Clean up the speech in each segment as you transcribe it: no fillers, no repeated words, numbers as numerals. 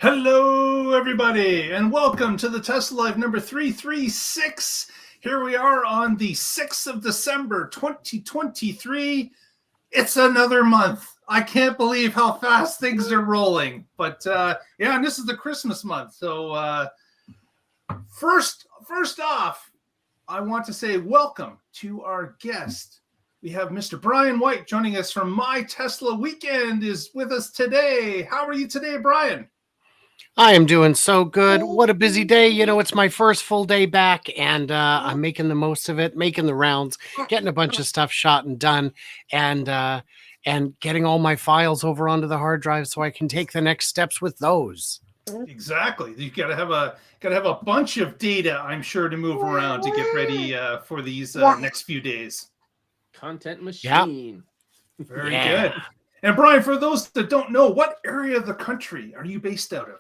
Hello, everybody, and welcome to the Tesla Live number 336. Here we are on the 6th of December, 2023. It's another month. I can't believe how fast things are rolling. But yeah, and this is the Christmas month. So first off, I want to say welcome to our guest. We have Mr. Brian White joining us from My Tesla Weekend is with us today. How are you today, Brian? I am doing so good. What a busy day. You know, it's my first full day back, and I'm making the most of it, making the rounds, getting a bunch of stuff shot and done, and getting all my files over onto the hard drive so I can take the next steps with those. Exactly. You gotta have a bunch of data, I'm sure, to move around to get ready for these next few days. Content machine. Yep. Very good. And Brian, for those that don't know, what area of the country are you based out of?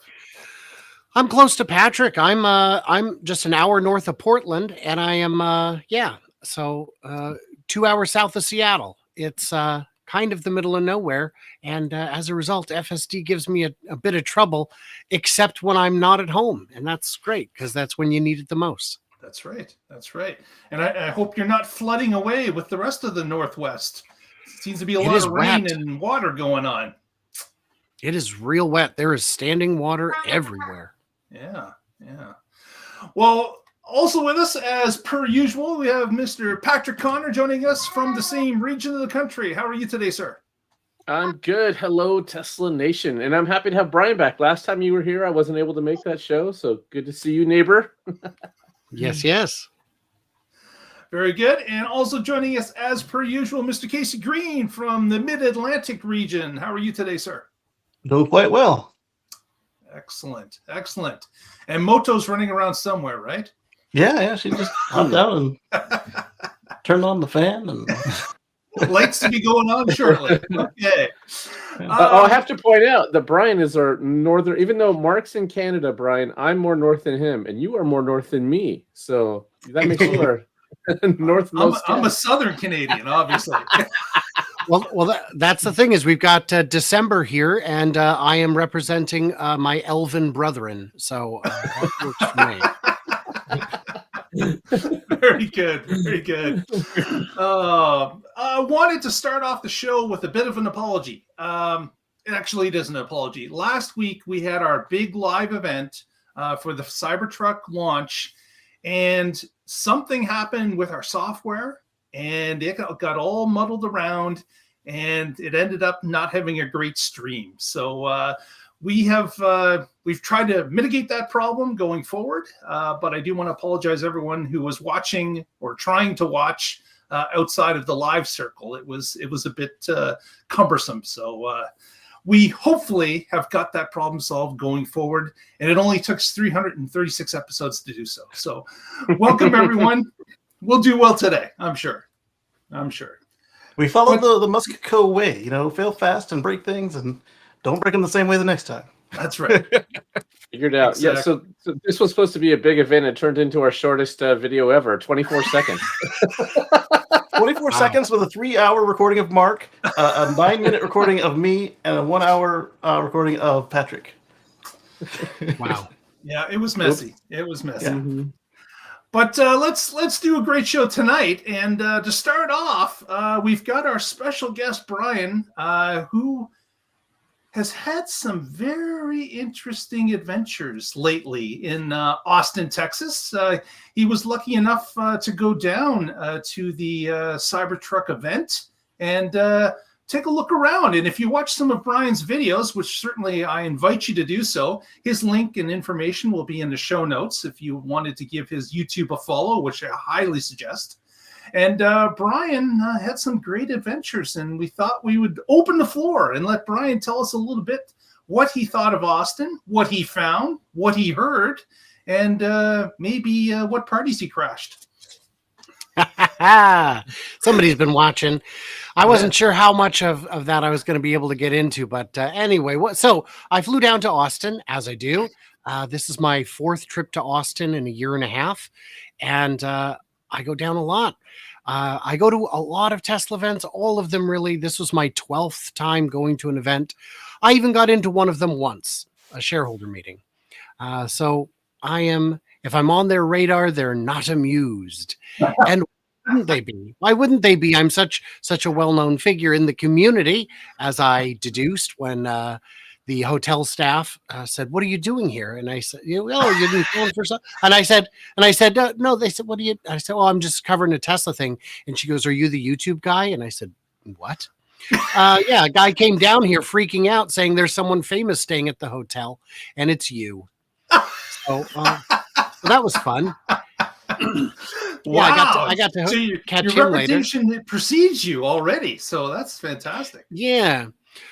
I'm close to Patrick. I'm just an hour north of Portland, and I am 2 hours south of Seattle. It's kind of the middle of nowhere, and as a result, FSD gives me a bit of trouble, except when I'm not at home, and that's great because that's when you need it the most. That's right. That's right. And I hope you're not flooding away with the rest of the Northwest. Seems to be a lot of rain and water going on. It is real wet. There is standing water everywhere. Yeah. Well, also with us, as per usual, we have Mr. Patrick Connor joining us from the same region of the country. How are you today, sir? I'm good. Hello, Tesla Nation. And I'm happy to have Brian back. Last time you were here, I wasn't able to make that show. So good to see you, neighbor. Yes. Very good. And also joining us, as per usual, Mr. Casey Green from the Mid-Atlantic region. How are you today, sir? Doing quite well. Excellent. And Moto's running around somewhere, right? Yeah. She just hopped out and turned on the fan. And lights to be going on shortly. Okay. I have to point out that Brian is our northern, even though Mark's in Canada, Brian, I'm more north than him, and you are more north than me. So that makes you our northmost. I'm a Southern Canadian, obviously. Well, that's the thing is we've got December here, and I am representing my elven brethren, so that works for me. Very good. I wanted to start off the show with a bit of an apology. Actually, it isn't an apology. Last week, we had our big live event for the CyberTruck launch, and something happened with our software, and it got all muddled around, and it ended up not having a great stream. So we've tried to mitigate that problem going forward, but I do want to apologize to everyone who was watching or trying to watch outside of the live circle. It was a bit cumbersome. So we hopefully have got that problem solved going forward, and it only took 336 episodes to do so. So welcome, everyone. We'll do well today, I'm sure. we followed the Musco way, fail fast and break things, and don't break them the same way the next time. That's right. Figured out. Exactly. Yeah, so this was supposed to be a big event. It turned into our shortest video ever, 24 seconds. 24 seconds with a 3-hour recording of Mark, a 9-minute recording of me, and a 1-hour recording of Patrick. Wow. Yeah, it was messy. It was messy. Yeah. Mm-hmm. But let's do a great show tonight. And to start off, we've got our special guest, Brian, who has had some very interesting adventures lately in Austin, Texas. He was lucky enough to go down to the CyberTruck event and take a look around. And if you watch some of Brian's videos, which certainly I invite you to do so, his link and information will be in the show notes if you wanted to give his YouTube a follow, which I highly suggest. And Brian had some great adventures, and we thought we would open the floor and let Brian tell us a little bit what he thought of Austin, what he found, what he heard, and maybe what parties he crashed. Somebody's been watching. I wasn't sure how much of that I was going to be able to get into, but anyway, so I flew down to Austin, as I do. This is my 4th trip to Austin in a year and a half, and I go down a lot. I go to a lot of Tesla events, all of them really. This was my 12th time going to an event. I even got into one of them once. shareholder meeting. So if I'm on their radar, they're not amused. And wouldn't they be? Why wouldn't they be? I'm such a well-known figure in the community, as I deduced when the hotel staff said, "What are you doing here?" And I said, "You didn't phone for something." And I said, "No." They said, "What are you?" I said, "Oh, I'm just covering a Tesla thing." And she goes, "Are you the YouTube guy?" And I said, "What?" Yeah, a guy came down here freaking out, saying there's someone famous staying at the hotel, and it's you. So that was fun. Wow. Yeah, I got to catch your him later. reputation precedes you already, so that's fantastic. Yeah.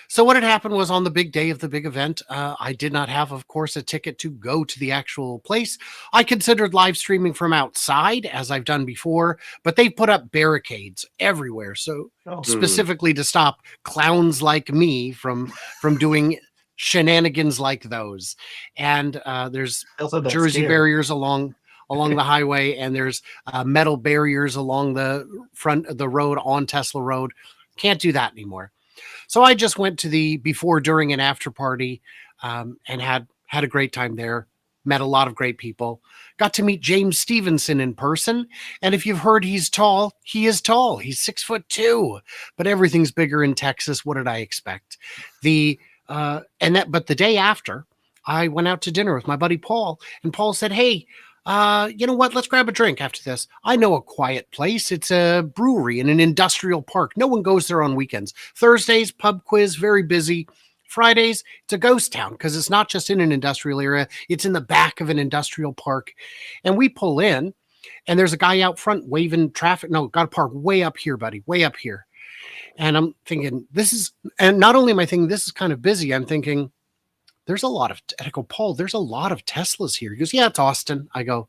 So what had happened was, on the big day of the big event, I did not have, of course, a ticket to go to the actual place. I considered live streaming from outside, as I've done before, but they put up barricades everywhere, so specifically to stop clowns like me from doing shenanigans like those. And there's Jersey barriers along the highway, and there's metal barriers along the front of the road on Tesla Road. Can't do that anymore. So I just went to the before, during, and after party, and had a great time there. Met a lot of great people. Got to meet James Stevenson in person. And if you've heard he's tall, he is tall. He's 6'2", but everything's bigger in Texas. What did I expect? But the day after, I went out to dinner with my buddy Paul, and Paul said, "Hey, you know what? Let's grab a drink after this. I know a quiet place. It's a brewery in an industrial park. No one goes there on weekends. Thursdays, pub quiz, very busy. Fridays, it's a ghost town because it's not just in an industrial area. It's in the back of an industrial park." And we pull in, and there's a guy out front waving traffic. "No, got to park way up here, buddy, way up here." And I'm thinking, and not only am I thinking this is kind of busy, I'm thinking, there's a lot of, I go, "Paul, there's a lot of Teslas here." He goes, "Yeah, it's Austin." I go,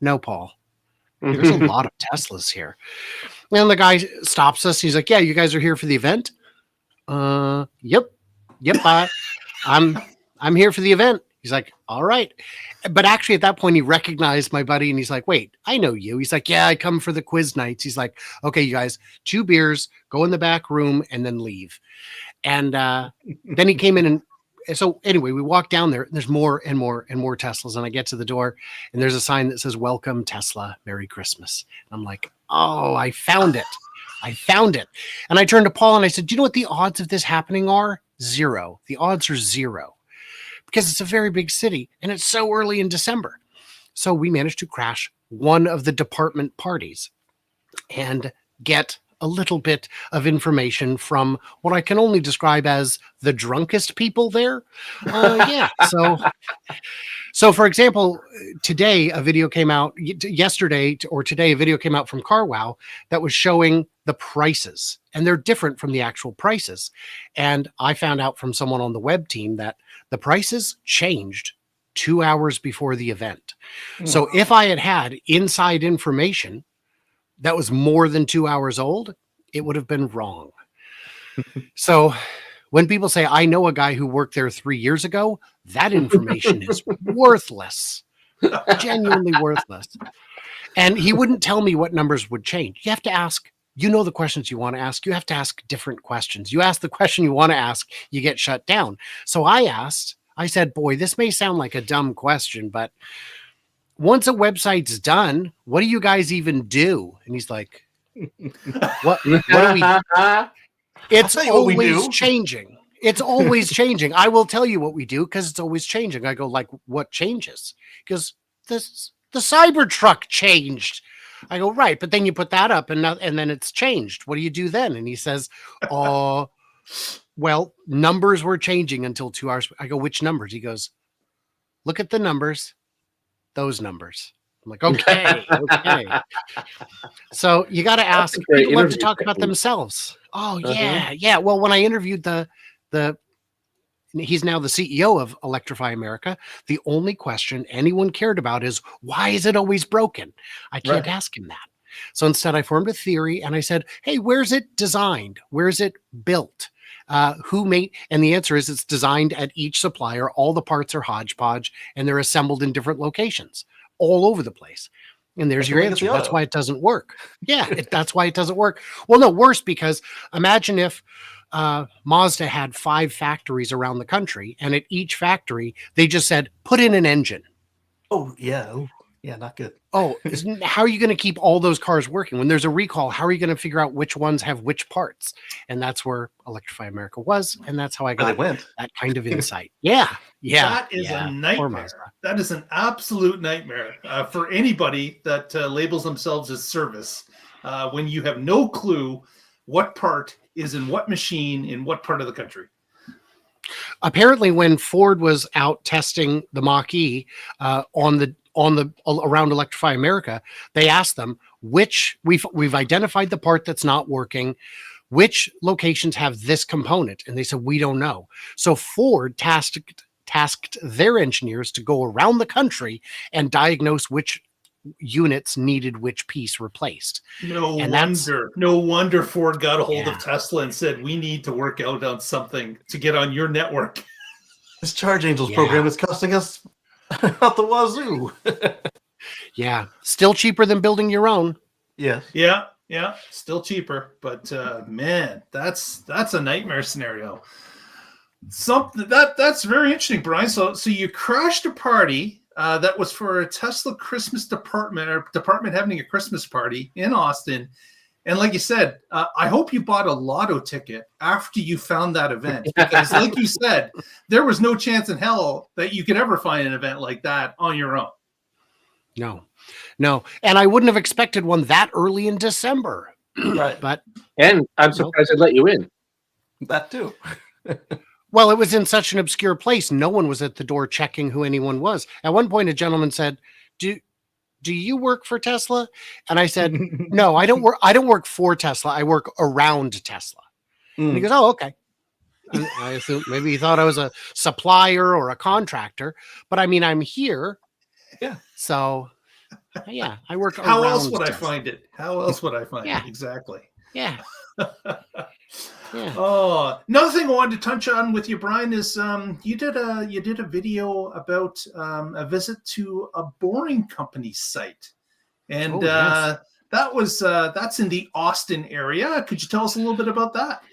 "No, Paul, there's a lot of Teslas here." And the guy stops us. He's like, "Yeah, you guys are here for the event?" Yep. I'm here for the event. He's like, "All right." But actually at that point, he recognized my buddy, and he's like, "Wait, I know you." He's like, "Yeah, I come for the quiz nights." He's like, "Okay, you guys, 2 beers, go in the back room, and then leave." And then he came in, and so anyway, we walk down there, and there's more and more and more Teslas. And I get to the door, and there's a sign that says, "Welcome Tesla, Merry Christmas." And I'm like, "Oh, I found it. And I turned to Paul and I said, "Do you know what the odds of this happening are?" 0. The odds are 0, because it's a very big city and it's so early in December. So we managed to crash one of the department parties and get a little bit of information from what I can only describe as the drunkest people there. Yeah. So for example, today a video came out, yesterday or today a video came out from CarWow that was showing the prices, and they're different from the actual prices. And I found out from someone on the web team that the prices changed 2 hours before the event. So if I had inside information that was more than 2 hours old, it would have been wrong. So when people say, "I know a guy who worked there 3 years ago," that information is worthless, genuinely worthless. And he wouldn't tell me what numbers would change. You have to ask, the questions you want to ask. You have to ask different questions. You ask the question you want to ask, you get shut down. So I said, "Boy, this may sound like a dumb question, but once a website's done, what do you guys even do?" And he's like, what do we?" It's always changing. It's always changing. "I will tell you what we do because it's always changing." I go, "Like what changes?" Because the CyberTruck changed. I go, "Right, but then you put that up and then it's changed. What do you do then?" And he says, "Well, numbers were changing until 2 hours." I go, "Which numbers?" He goes, "Look at the numbers, those numbers." I'm like, okay. So you got to ask. People love to talk about themselves. Oh yeah. Well, when I interviewed he's now the CEO of Electrify America, the only question anyone cared about is, why is it always broken? I can't ask him that. So instead I formed a theory and I said, "Hey, where's it designed? Where's it built? Who made?" And the answer is, it's designed at each supplier. All the parts are hodgepodge and they're assembled in different locations all over the place. And there's your answer. That's why it doesn't work. Yeah, that's why it doesn't work. Well, no, worse, because imagine if Mazda had 5 factories around the country, and at each factory, they just said, put in an engine. Oh, yeah. Oh, yeah, not good. Oh, how are you going to keep all those cars working? When there's a recall, how are you going to figure out which ones have which parts? And that's where Electrify America was, and that's how I But they got went. that kind of insight. Yeah. That is yeah. a Poor nightmare. Mazda. That is an absolute nightmare for anybody that labels themselves as service. When you have no clue what part is in what machine in what part of the country. Apparently, when Ford was out testing the Mach-E around Electrify America, they asked them which we've identified the part that's not working, which locations have this component, and they said we don't know. So Ford tasked their engineers to go around the country and diagnose which units needed which piece replaced. No wonder Ford got a hold of Tesla and said, we need to work out on something to get on your network. This Charge Angels program is costing us out the wazoo. Yeah, still cheaper than building your own. Yes. Yeah, still cheaper, but man, that's a nightmare scenario. Something that's very interesting, Brian. So you crashed a party that was for a Tesla Christmas department having a Christmas party in Austin. And like you said, I hope you bought a lotto ticket after you found that event, because like you said, there was no chance in hell that you could ever find an event like that on your own. No. And I wouldn't have expected one that early in December. Right. And I'm surprised I'd let you in. That too. Well, it was in such an obscure place. No one was at the door checking who anyone was. At one point, a gentleman said, do you work for Tesla? And I said, no, I don't work for Tesla. I work around Tesla. And he goes, oh, okay. And I assume maybe he thought I was a supplier or a contractor, but I mean, I'm here. Yeah. So yeah, I work around How else would Tesla. I find it? How else would I find it? Exactly. Yeah. Yeah. Oh, another thing I wanted to touch on with you, Brian, is you did a video about a visit to a boring company site, and that's in the Austin area. Could you tell us a little bit about that?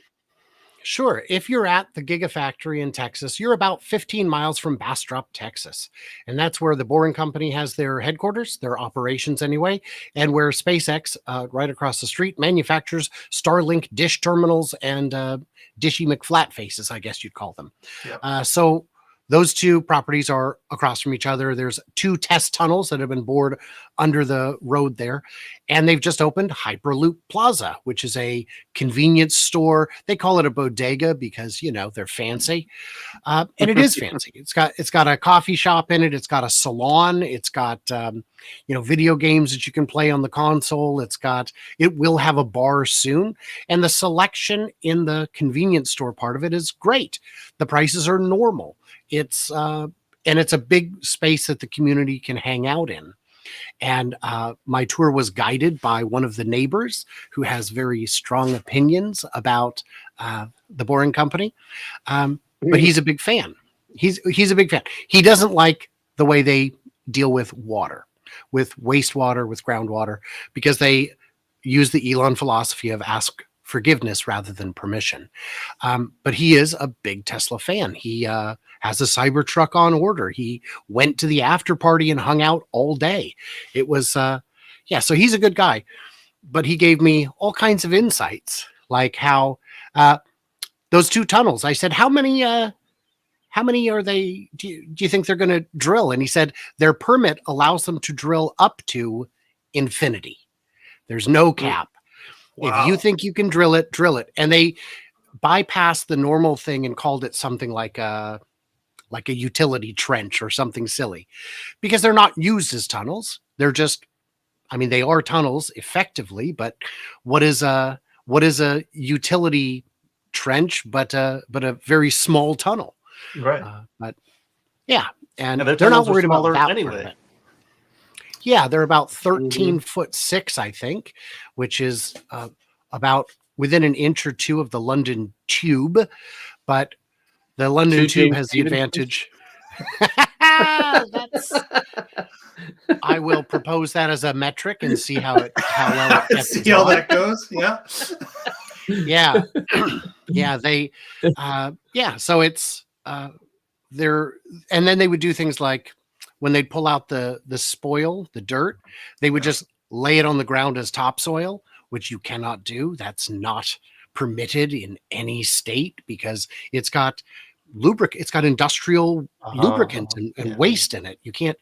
Sure. If you're at the Gigafactory in Texas, you're about 15 miles from Bastrop, Texas. And that's where the Boring Company has their headquarters, their operations anyway, and where SpaceX, right across the street, manufactures Starlink dish terminals and dishy McFlatfaces, I guess you'd call them. Yep. So those two properties are across from each other. There's 2 test tunnels that have been bored under the road there. And they've just opened Hyperloop Plaza, which is a convenience store. They call it a bodega because, they're fancy. And it is fancy. It's got a coffee shop in it. It's got a salon. It's got, video games that you can play on the console. It will have a bar soon. And the selection in the convenience store part of it is great. The prices are normal. It's a big space that the community can hang out in. And my tour was guided by one of the neighbors who has very strong opinions about the Boring Company. But he's a big fan. He's a big fan. He doesn't like the way they deal with water, with wastewater, with groundwater, because they use the Elon philosophy of ask forgiveness rather than permission. But he is a big Tesla fan. He has a Cybertruck on order. He went to the after party and hung out all day. It was, so he's a good guy. But he gave me all kinds of insights, like how those 2 tunnels. I said, how many are they? Do you think they're going to drill? And he said their permit allows them to drill up to infinity. There's no cap. Wow. If you think you can drill it, drill it. And they bypassed the normal thing and called it something like a utility trench or something silly, because they're not used as tunnels. They're just, they are tunnels effectively, but what is a utility trench but a very small tunnel? Right. And they're not worried about that anyway. Yeah, they're about 13'6", I think, which is about within an inch or 2 of the London Tube. But the London Tube has the advantage. I will propose that as a metric and see how well it gets. See how that goes. Yeah. Yeah. Yeah, they, yeah. So it's they're, and then they would do things like when they'd pull out the spoil, the dirt, they would just lay it on the ground as topsoil, which you cannot do. That's not permitted in any state because it's got it's got industrial lubricant and waste in it. You can't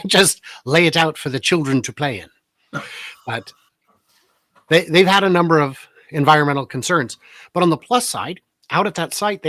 just lay it out for the children to play in. But they've had a number of environmental concerns. But on the plus side, out at that site,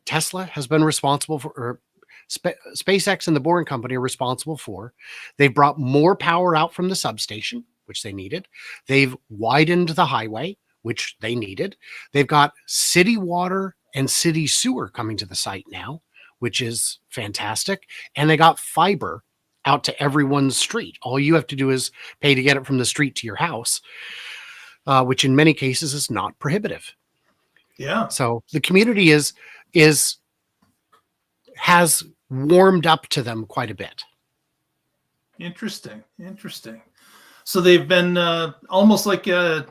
Tesla has been responsible for, or SpaceX and the Boring Company are responsible for. They've brought more power out from the substation, which they needed. They've widened the highway, which they needed. They've got city water and city sewer coming to the site now, which is fantastic. And they got fiber out to everyone's street. All you have to do is pay to get it from the street to your house, which in many cases is not prohibitive. Yeah. So the community has warmed up to them quite a bit. Interesting. So they've been almost like a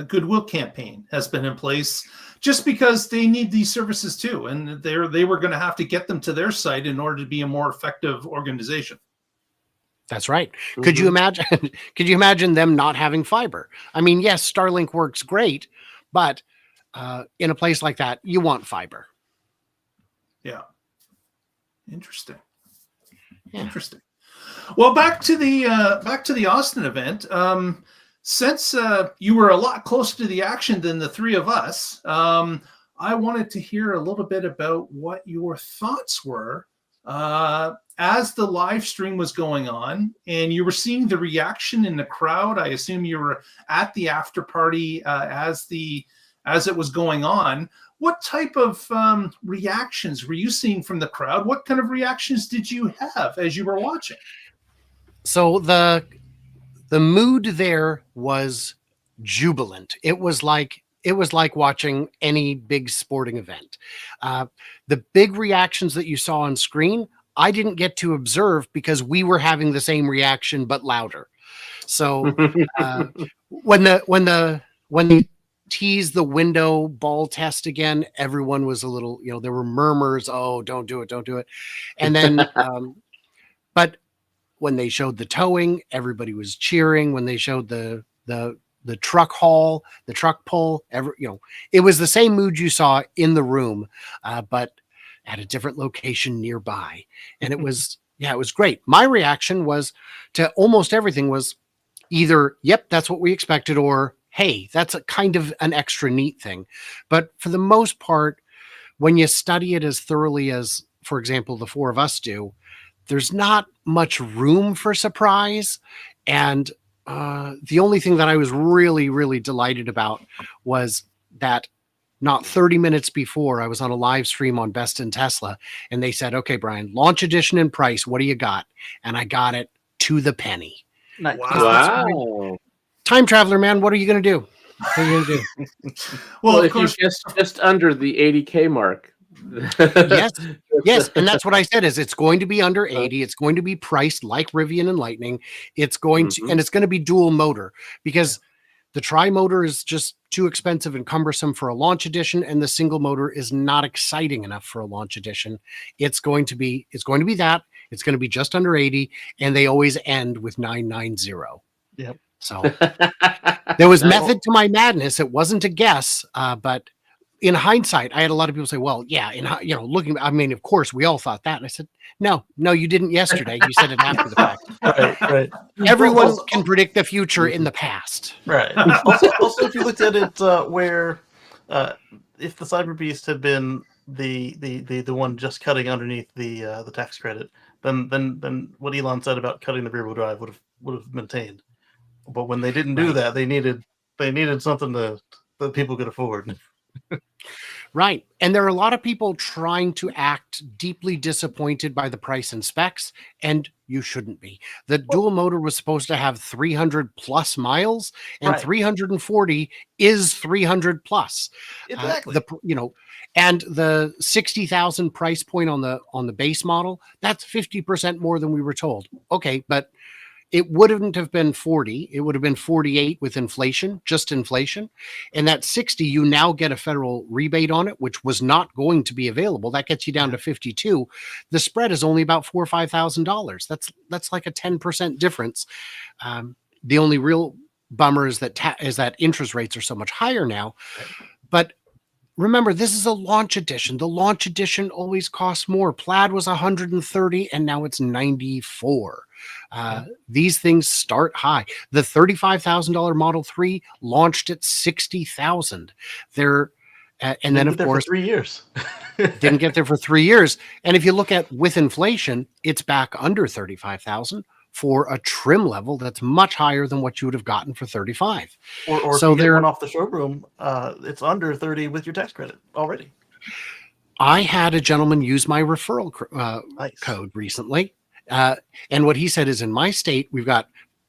goodwill campaign has been in place just because they need these services too, and they were going to have to get them to their site in order to be a more effective organization. That's right. Mm-hmm. Could you imagine them not having fiber? I mean, yes, Starlink works great, but in a place like that, you want fiber. Yeah. Interesting. Well, back to the Austin event. Since you were a lot closer to the action than the three of us, I wanted to hear a little bit about what your thoughts were as the live stream was going on and you were seeing the reaction in the crowd. I assume you were at the after party as it was going on. What type of reactions were you seeing from the crowd? What kind of reactions did you have as you were watching? So the mood there was jubilant. It was like watching any big sporting event. The big reactions that you saw on screen, I didn't get to observe because we were having the same reaction but louder. So when they teased the window ball test again, everyone was a little, there were murmurs, oh, don't do it. And then but when they showed the towing, everybody was cheering. When they showed the truck haul, the truck pull, it was the same mood you saw in the room, but at a different location nearby. And it was great. My reaction was to almost everything was either, yep, that's what we expected, or, hey, that's a kind of an extra neat thing. But for the most part, when you study it as thoroughly as, for example, the four of us do, there's not much room for surprise. And the only thing that I was really, really delighted about was that not 30 minutes before I was on a live stream on Best in Tesla, and they said, okay, Brian, launch edition and price, what do you got? And I got it to the penny. Nice. Wow. Time traveler, man, what are you going to do? What are you going to do? Well, if you just under the 80K mark. Yes. And that's what I said is it's going to be under 80. It's going to be priced like Rivian and Lightning. It's going to, and it's going to be dual motor because the tri-motor is just too expensive and cumbersome for a launch edition. And the single motor is not exciting enough for a launch edition. It's going to be that. It's going to be just under 80. And they always end with 990. Yep. So there was method to my madness. It wasn't a guess, but in hindsight, I had a lot of people say, well, yeah, looking, I mean, of course, we all thought that. And I said, no, you didn't yesterday. You said it after the fact. Right. Everyone can predict the future in the past. Right. Also, if you looked at it where if the Cyber Beast had been the one just cutting underneath the tax credit, then what Elon said about cutting the rear wheel drive would have maintained. But when they didn't do that, they needed something that people could afford. Right. And there are a lot of people trying to act deeply disappointed by the price and specs, and you shouldn't be. The dual motor was supposed to have 300 plus miles, and 340 is 300 plus. Exactly. And the 60,000 price point on the base model, that's 50% more than we were told. Okay, but it wouldn't have been 40. It would have been 48 with inflation, just inflation. And that 60, you now get a federal rebate on it, which was not going to be available. That gets you down to 52. The spread is only about $4,000 or $5,000. That's like a 10% difference. The only real bummer is that interest rates are so much higher now. But remember, this is a launch edition. The launch edition always costs more. Plaid was 130 and now it's 94. These things start high. The $35,000 Model 3 launched at 60,000. They're and then of course 3 years. didn't get there for 3 years. And if you look at with inflation, it's back under 35,000 for a trim level that's much higher than what you would have gotten for 35. Or so if you get they're one off the showroom, it's under 30 with your tax credit already. I had a gentleman use my referral Nice. code recently. And what he said is in my state,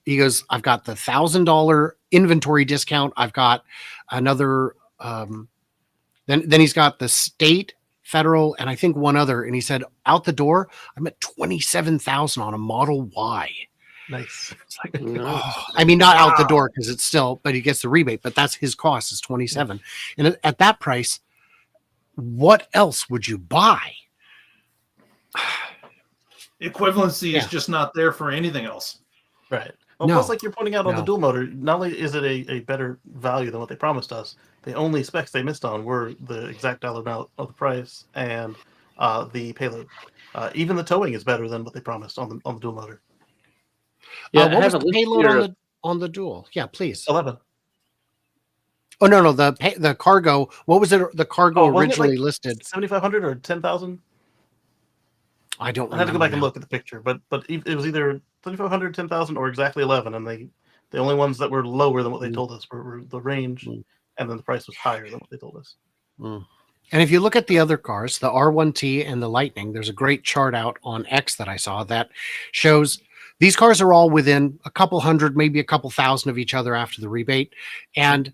he goes, I've got the $1,000 inventory discount. I've got another, then he's got the state, federal, and I think one other. And he said, out the door, I'm at 27,000 on a Model Y. Nice. It's like, I mean, not out the door because it's still, but he gets the rebate, but that's his cost is 27. And at that price, what else would you buy? Equivalency is just not there for anything else. Right. Well, No. plus, like you're pointing out on the No. dual motor, not only is it a better value than what they promised us, the only specs they missed on were the exact dollar amount of the price and the payload. Even the towing is better than what they promised on the dual motor. Yeah, I what was have the a list payload here. on the dual? Yeah, please. 11. Oh no, the cargo. What was it? The cargo Wasn't it originally like listed. 7,500 or 10,000? I don't I had to go back and now. look at the picture, but it was either 7,500, 10,000, or exactly 11, and the only ones that were lower than what they told us were the range, and then the price was higher than what they told us. And if you look at the other cars, the R1T and the Lightning, there's a great chart out on X that I saw that shows these cars are all within a couple hundred, maybe a couple thousand of each other after the rebate, and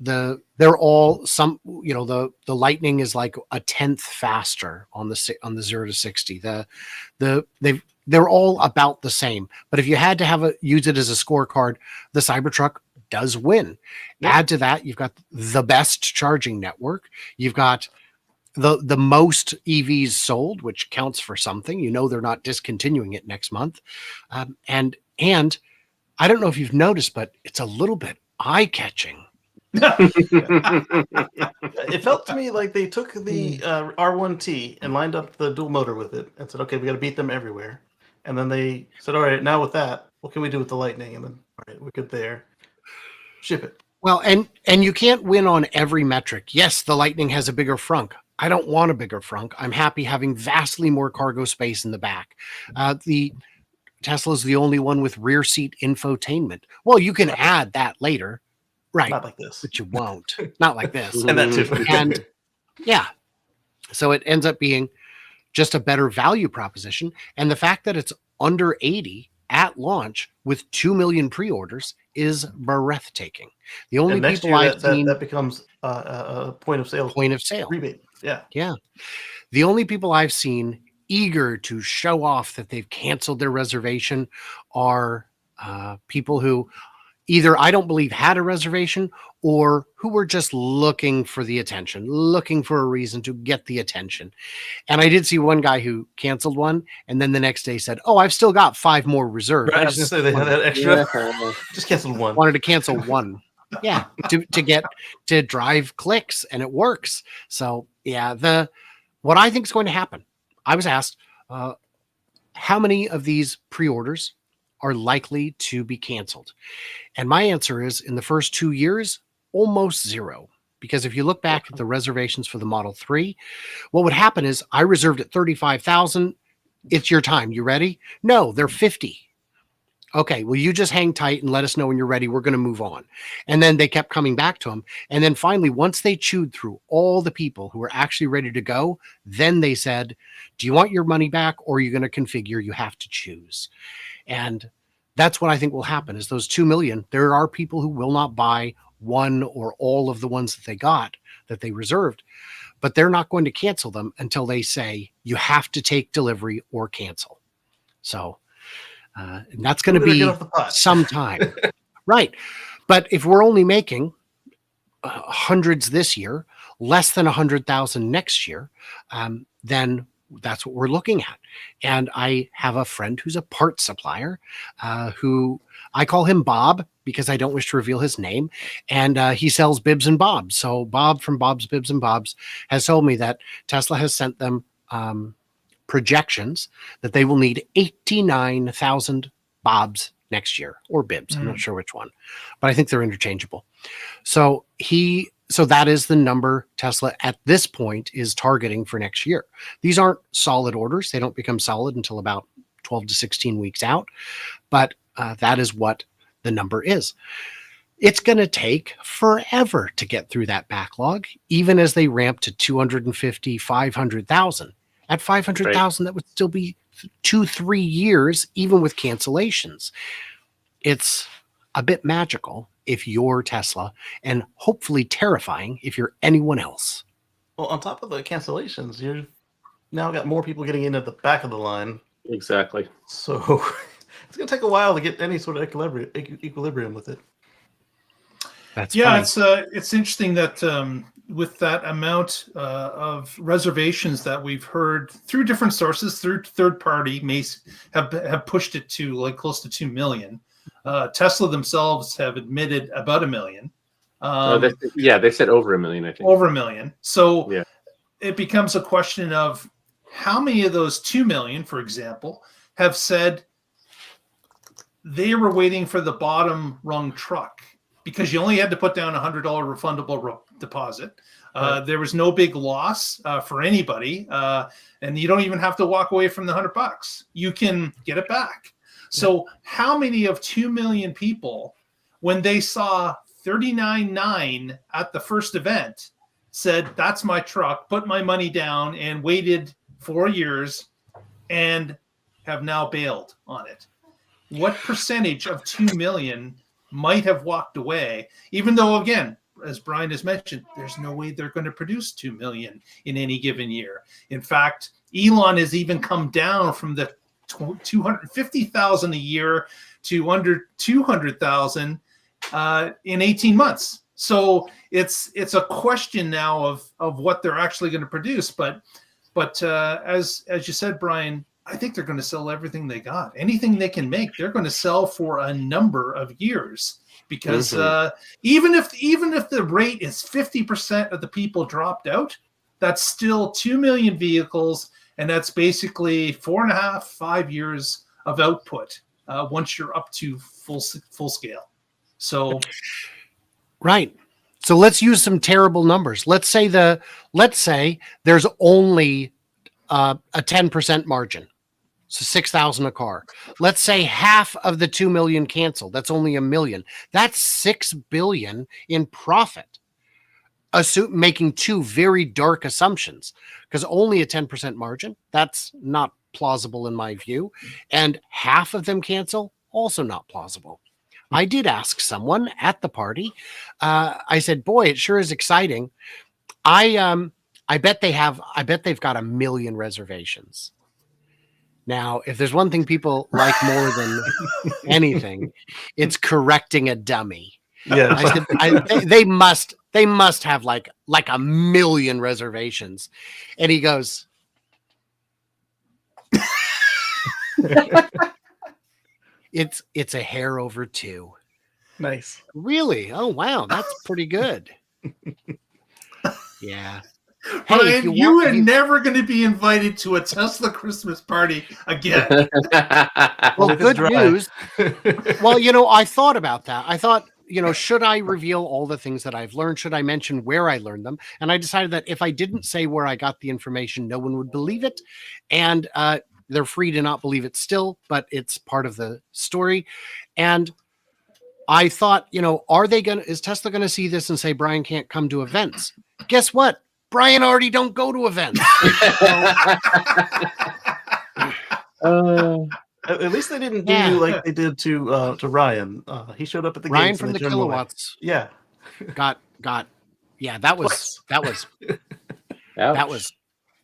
they're all the Lightning is like a tenth faster on the 0 to 60. They're all about the same. But if you had to use it as a scorecard, the Cybertruck does win. Yep. Add to that, you've got the best charging network. You've got the most EVs sold, which counts for something. You know they're not discontinuing it next month. And I don't know if you've noticed, but it's a little bit eye-catching. It felt to me like they took the R1T and lined up the dual motor with it and said, okay, we got to beat them everywhere. And then they said, all right, now with that, what can we do with the Lightning? And then, all right, we're good there. Ship it. Well, and you can't win on every metric. Yes, the Lightning has a bigger frunk. I don't want a bigger frunk. I'm happy having vastly more cargo space in the back. The Tesla's the only one with rear seat infotainment. Well, you can add that later. Right. Not like this. But you won't. Not like this. And that too. And yeah. So it ends up being just a better value proposition. And the fact that it's under 80 at launch with 2 million pre-orders is breathtaking. The only and next people year, I've seen that becomes a point of sale rebate. Yeah. Yeah. The only people I've seen eager to show off that they've canceled their reservation are people who either I don't believe had a reservation or who were just looking for the attention, looking for a reason to get the attention. And I did see one guy who canceled one and then the next day said, oh, I've still got 5 more reserved. Right, I was going to say they had that extra. Just canceled one. Wanted to cancel one. Yeah. to drive clicks, and it works. So yeah, what I think is going to happen, I was asked, how many of these pre-orders are likely to be canceled? And my answer is in the first 2 years, almost zero. Because if you look back at the reservations for the Model 3, what would happen is I reserved at 35,000. It's your time. You ready? No, they're 50. Okay, well, you just hang tight and let us know when you're ready. We're going to move on. And then they kept coming back to him. And then finally, once they chewed through all the people who were actually ready to go, then they said, do you want your money back or are you going to configure? You have to choose. And that's what I think will happen is those 2 million, there are people who will not buy one or all of the ones that they reserved, but they're not going to cancel them until they say you have to take delivery or cancel. So And that's going to We better get be off the pot. some time. Right. But if we're only making hundreds this year, less than 100,000 next year, then that's what we're looking at. And I have a friend who's a parts supplier who I call him Bob because I don't wish to reveal his name. And he sells bibs and bobs. So Bob from Bob's Bibs and Bobs has told me that Tesla has sent them projections that they will need 89,000 bobs next year, or bibs. I'm not sure which one, but I think they're interchangeable. So that is the number Tesla at this point is targeting for next year. These aren't solid orders. They don't become solid until about 12 to 16 weeks out, but that is what the number is. It's going to take forever to get through that backlog, even as they ramp to 250, 500,000. At 500,000, that would still be 2-3 years, even with cancellations. It's a bit magical if you're Tesla, and hopefully terrifying if you're anyone else. Well, on top of the cancellations, you've now got more people getting in at the back of the line. Exactly. So it's going to take a while to get any sort of equilibrium with it. That's funny. It's interesting that with that amount of reservations that we've heard through different sources, through third party, may have pushed it to like close to 2 million. Tesla themselves have admitted about 1 million. They said over 1 million, I think. Over 1 million. So it becomes a question of how many of those 2 million, for example, have said they were waiting for the bottom rung truck because you only had to put down $100 refundable deposit. There was no big loss for anybody, and you don't even have to walk away from the $100. You can get it back. So how many of 2 million people, when they saw 39.9 at the first event, said, that's my truck, put my money down, and waited 4 years and have now bailed on it? What percentage of 2 million might have walked away, even though, again, as Brian has mentioned, there's no way they're going to produce 2 million in any given year. In fact, Elon has even come down from the 250,000 a year to under 200,000 in 18 months. So it's a question now of what they're actually going to produce. But as you said, Brian, I think they're going to sell everything they got. Anything they can make, they're going to sell for a number of years. Because even if the rate is 50% of the people dropped out, that's still 2 million vehicles, and that's basically 4.5-5 years of output once you're up to full scale. So, right. So let's use some terrible numbers. Let's say there's only a 10% margin. So 6,000 a car. Let's say half of the 2 million canceled. That's only 1 million. That's 6 billion in profit. Making two very dark assumptions, because only a 10% margin, that's not plausible in my view. And half of them cancel, also not plausible. I did ask someone at the party. I said, boy, it sure is exciting. I bet they've got 1 million reservations. Now, if there's one thing people like more than anything, it's correcting a dummy. Yeah, I said, they must have like 1 million reservations. And he goes, it's a hair over 2. Nice. Really? Oh, wow. That's pretty good. Yeah. Brian, you are never going to be invited to a Tesla Christmas party again. Well, good news. Well, I thought about that. I thought, should I reveal all the things that I've learned? Should I mention where I learned them? And I decided that if I didn't say where I got the information, no one would believe it. And they're free to not believe it still, but it's part of the story. And I thought, is Tesla going to see this and say, Brian can't come to events? Guess what? Brian already don't go to events. At least they didn't do like they did to Ryan. He showed up at the Ryan gates from the Kilowatts. Yeah, got. Yeah, that was. Ouch.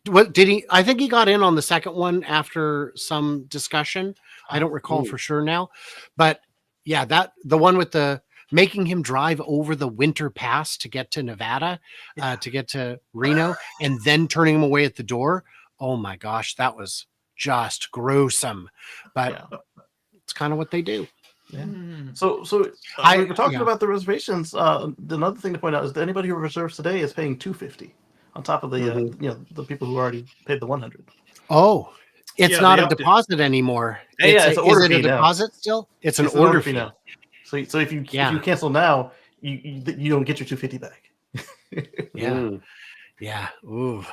What did he? I think he got in on the second one after some discussion. I don't recall Ooh. for sure now, but yeah, the one with the making him drive over the winter pass to get to Nevada, to get to Reno, and then turning him away at the door. Oh my gosh, that was just gruesome, but Yeah. it's kind of what they do. Yeah. Hmm. So we were talking about the reservations. Another thing to point out is that anybody who reserves today is paying $250 on top of the the people who already paid the $100. Oh, it's Yeah, not they a upped it. deposit anymore. Yeah, it's an order is it a fee now. deposit still? It's an It's order fee. now. So if you Yeah. cancel now, you don't get your $250 back. Yeah. Mm. Yeah. Ooh.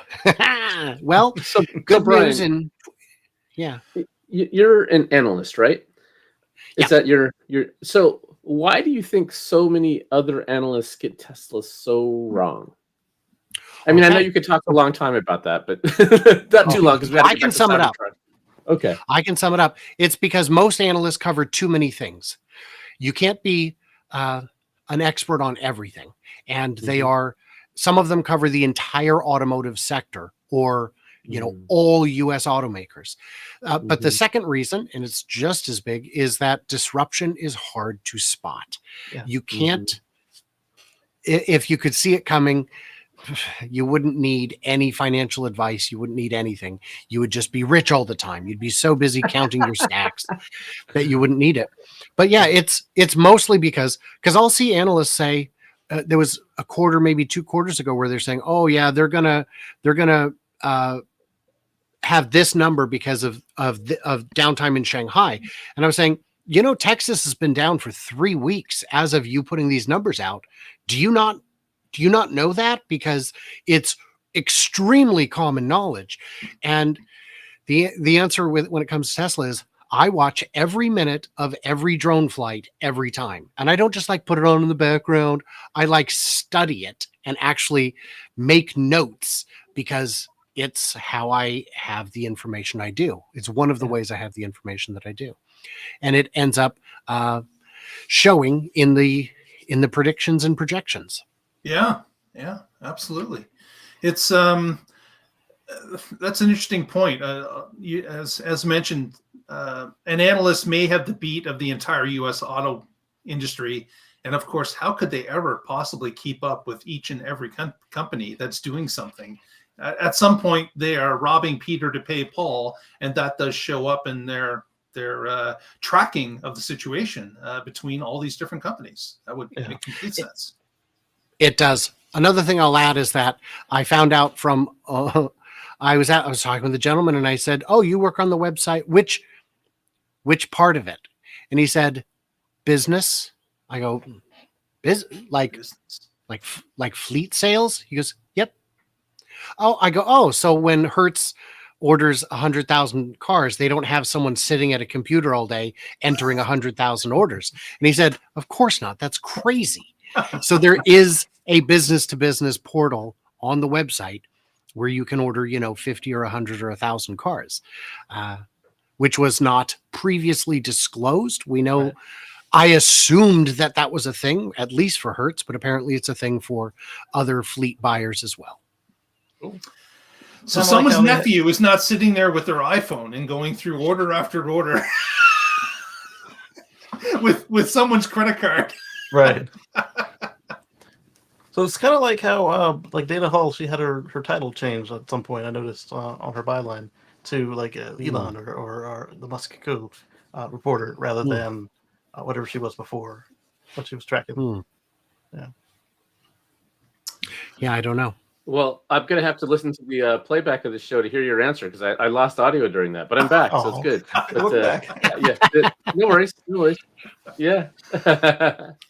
Well, So good Brian, news. And yeah. you're an analyst, right? Yeah. Is that your so why do you think so many other analysts get Tesla so wrong? I mean, I know Okay. you could talk a long time about that, but not too long because we got to I get can back to sum it up. CyberTruck. Okay. I can sum it up. It's because most analysts cover too many things. You can't be an expert on everything. And they are, some of them cover the entire automotive sector or, all US automakers. But the second reason, and it's just as big, is that disruption is hard to spot. Yeah. You can't, if you could see it coming, you wouldn't need any financial advice. You wouldn't need anything. You would just be rich all the time. You'd be so busy counting your stacks that you wouldn't need it. But yeah, it's mostly because I'll see analysts say there was a quarter, maybe 2 quarters ago, where they're saying, "Oh yeah, they're gonna have this number because of downtime in Shanghai," and I was saying, Texas has been down for 3 weeks as of you putting these numbers out. Do you not know that? Because it's extremely common knowledge. And the answer when it comes to Tesla is I watch every minute of every drone flight every time. And I don't just put it on in the background. I study it and actually make notes because it's how I have the information I do. It's one of the ways I have the information that I do. And it ends up showing in the predictions and projections. Yeah, absolutely. It's that's an interesting point. As mentioned, an analyst may have the beat of the entire U.S. auto industry, and of course, how could they ever possibly keep up with each and every company that's doing something? At some point, they are robbing Peter to pay Paul, and that does show up in their tracking of the situation between all these different companies. That would make complete sense. It does. Another thing I'll add is that I found out from I was talking with a gentleman and I said, "Oh, you work on the website. Which part of it?" And he said, "Business." I go, "Business, like fleet sales?" He goes, "Yep." Oh, I go, "Oh, so when Hertz orders 100,000 cars, they don't have someone sitting at a computer all day entering 100,000 orders." And he said, "Of course not. That's crazy." So there is a business-to-business portal on the website where you can order, 50 or 100 or 1,000 cars, which was not previously disclosed. We know, right. I assumed that was a thing, at least for Hertz, but apparently it's a thing for other fleet buyers as well. Cool. So someone's nephew is not sitting there with their iPhone and going through order after order with someone's credit card. Right. So it's kind of like how, Dana Hall, she had her title changed at some point. I noticed on her byline to Elon or the Musk Co. Reporter rather than whatever she was before, what she was tracking. Yeah, I don't know. Well, I'm going to have to listen to the playback of the show to hear your answer because I lost audio during that, but I'm back, so it's good. But, no worries. Yeah.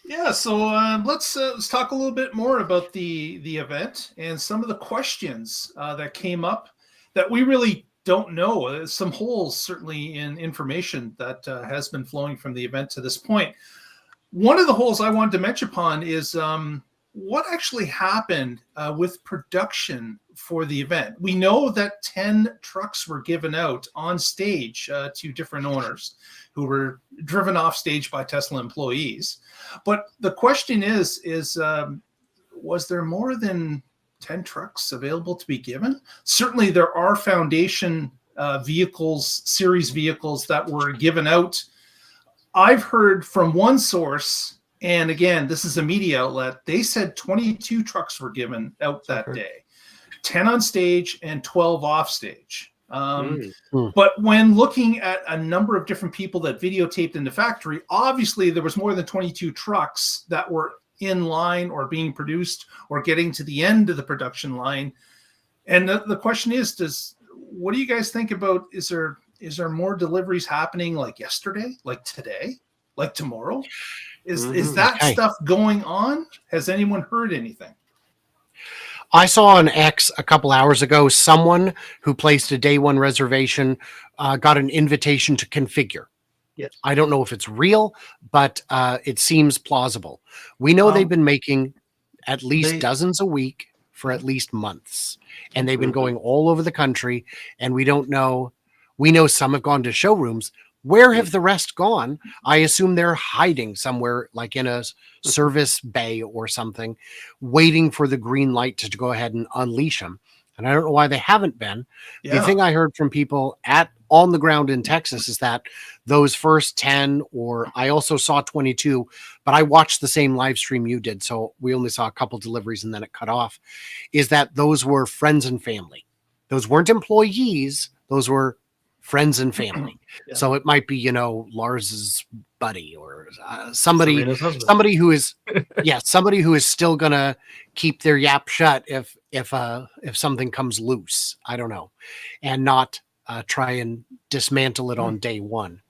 Yeah. So let's talk a little bit more about the event and some of the questions that came up that we really don't know. Some holes certainly in information that has been flowing from the event to this point. One of the holes I wanted to mention upon is what actually happened with production for the event. We know that 10 trucks were given out on stage to different owners who were driven off stage by Tesla employees. But the question is was there more than 10 trucks available to be given? Certainly there are foundation vehicles, series vehicles that were given out. I've heard from one source, and again, this is a media outlet, they said 22 trucks were given out that day, 10 on stage and 12 off stage. But when looking at a number of different people that videotaped in the factory, obviously there was more than 22 trucks that were in line or being produced or getting to the end of the production line. And the question is, what do you guys think about, is there more deliveries happening like yesterday, like today, like tomorrow? Is that stuff going on? Has anyone heard anything? I saw on X a couple hours ago, someone who placed a day one reservation got an invitation to configure. Yes. I don't know if it's real, but it seems plausible. We know they've been making at least dozens a week for at least months, and they've been going all over the country, and we don't know. We know some have gone to showrooms. Where have the rest gone? I assume they're hiding somewhere, like in a service bay or something, waiting for the green light to go ahead and unleash them. And I don't know why they haven't been. Yeah. The thing I heard from people on the ground in Texas is that those first 10, or I also saw 22, but I watched the same live stream you did, so we only saw a couple deliveries and then it cut off, is that those were friends and family. Those weren't employees. Those were friends and family. Yeah. So it might be, Lars's buddy or somebody who is, somebody who is still going to keep their yap shut if something comes loose, I don't know, and not try and dismantle it on day one.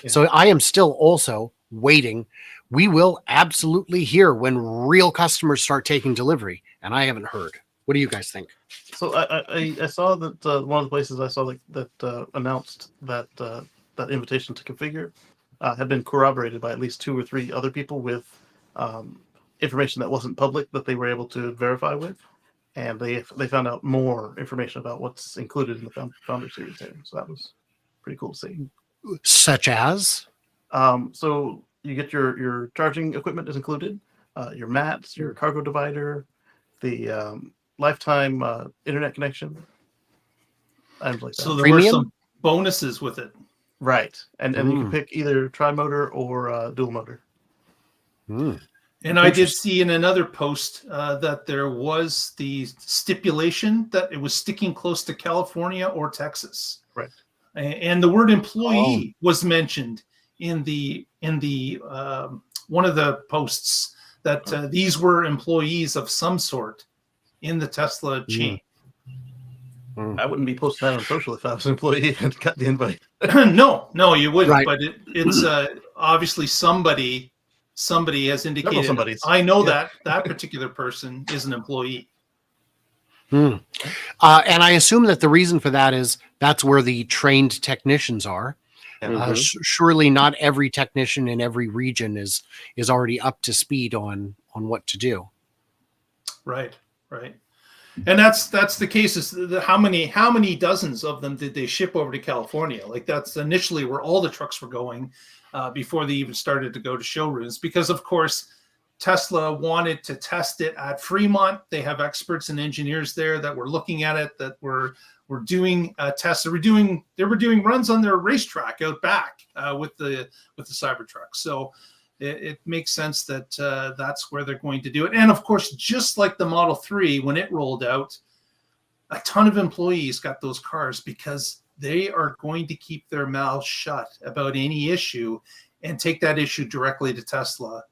Yeah. So I am still also waiting. We will absolutely hear when real customers start taking delivery, and I haven't heard. What do you guys think? So I saw that one of the places I saw that announced that that invitation to configure had been corroborated by at least 2 or 3 other people with information that wasn't public that they were able to verify with, and they found out more information about what's included in the Founder Series there. So that was pretty cool to see. Such as? So you get your charging equipment is included, your mats, your cargo divider, the lifetime internet connection, items like that. So there were some bonuses with it, right? And you can pick either tri-motor or dual motor. And I did see in another post that there was the stipulation that it was sticking close to California or Texas, right? And the word employee was mentioned in the one of the posts that these were employees of some sort in the Tesla chain. I wouldn't be posting that on social if I was an employee and got the invite. No, you wouldn't. Right. But it's obviously somebody has indicated. I know that particular person is an employee. And I assume that the reason for that is that's where the trained technicians are. Surely not every technician in every region is already up to speed on what to do. Right. And that's the case. Is how many dozens of them did they ship over to California? Like that's initially where all the trucks were going before they even started to go to showrooms, because of course Tesla wanted to test it at Fremont. They have experts and engineers there that were looking at it, that were doing tests. They were doing runs on their racetrack out back with the CyberTruck. So it makes sense that that's where they're going to do it. And of course, just like the Model 3, when it rolled out, a ton of employees got those cars because they are going to keep their mouths shut about any issue and take that issue directly to Tesla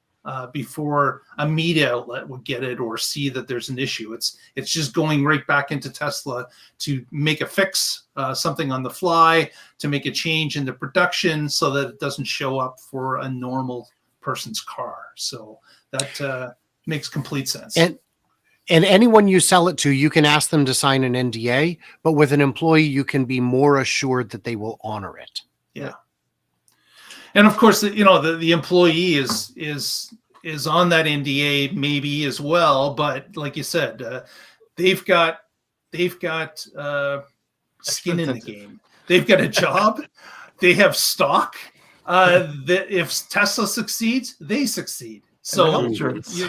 before a media outlet would get it or see that there's an issue. It's just going right back into Tesla to make a fix, something on the fly, to make a change in the production so that it doesn't show up for a normal person's car. So that makes complete sense. And anyone you sell it to, you can ask them to sign an NDA, but with an employee, you can be more assured that they will honor it. Yeah. And of course, the employee is on that NDA maybe as well, but like you said, they've got skin in the game. They've got a job. They have stock. That if Tesla succeeds, they succeed. So health insurance.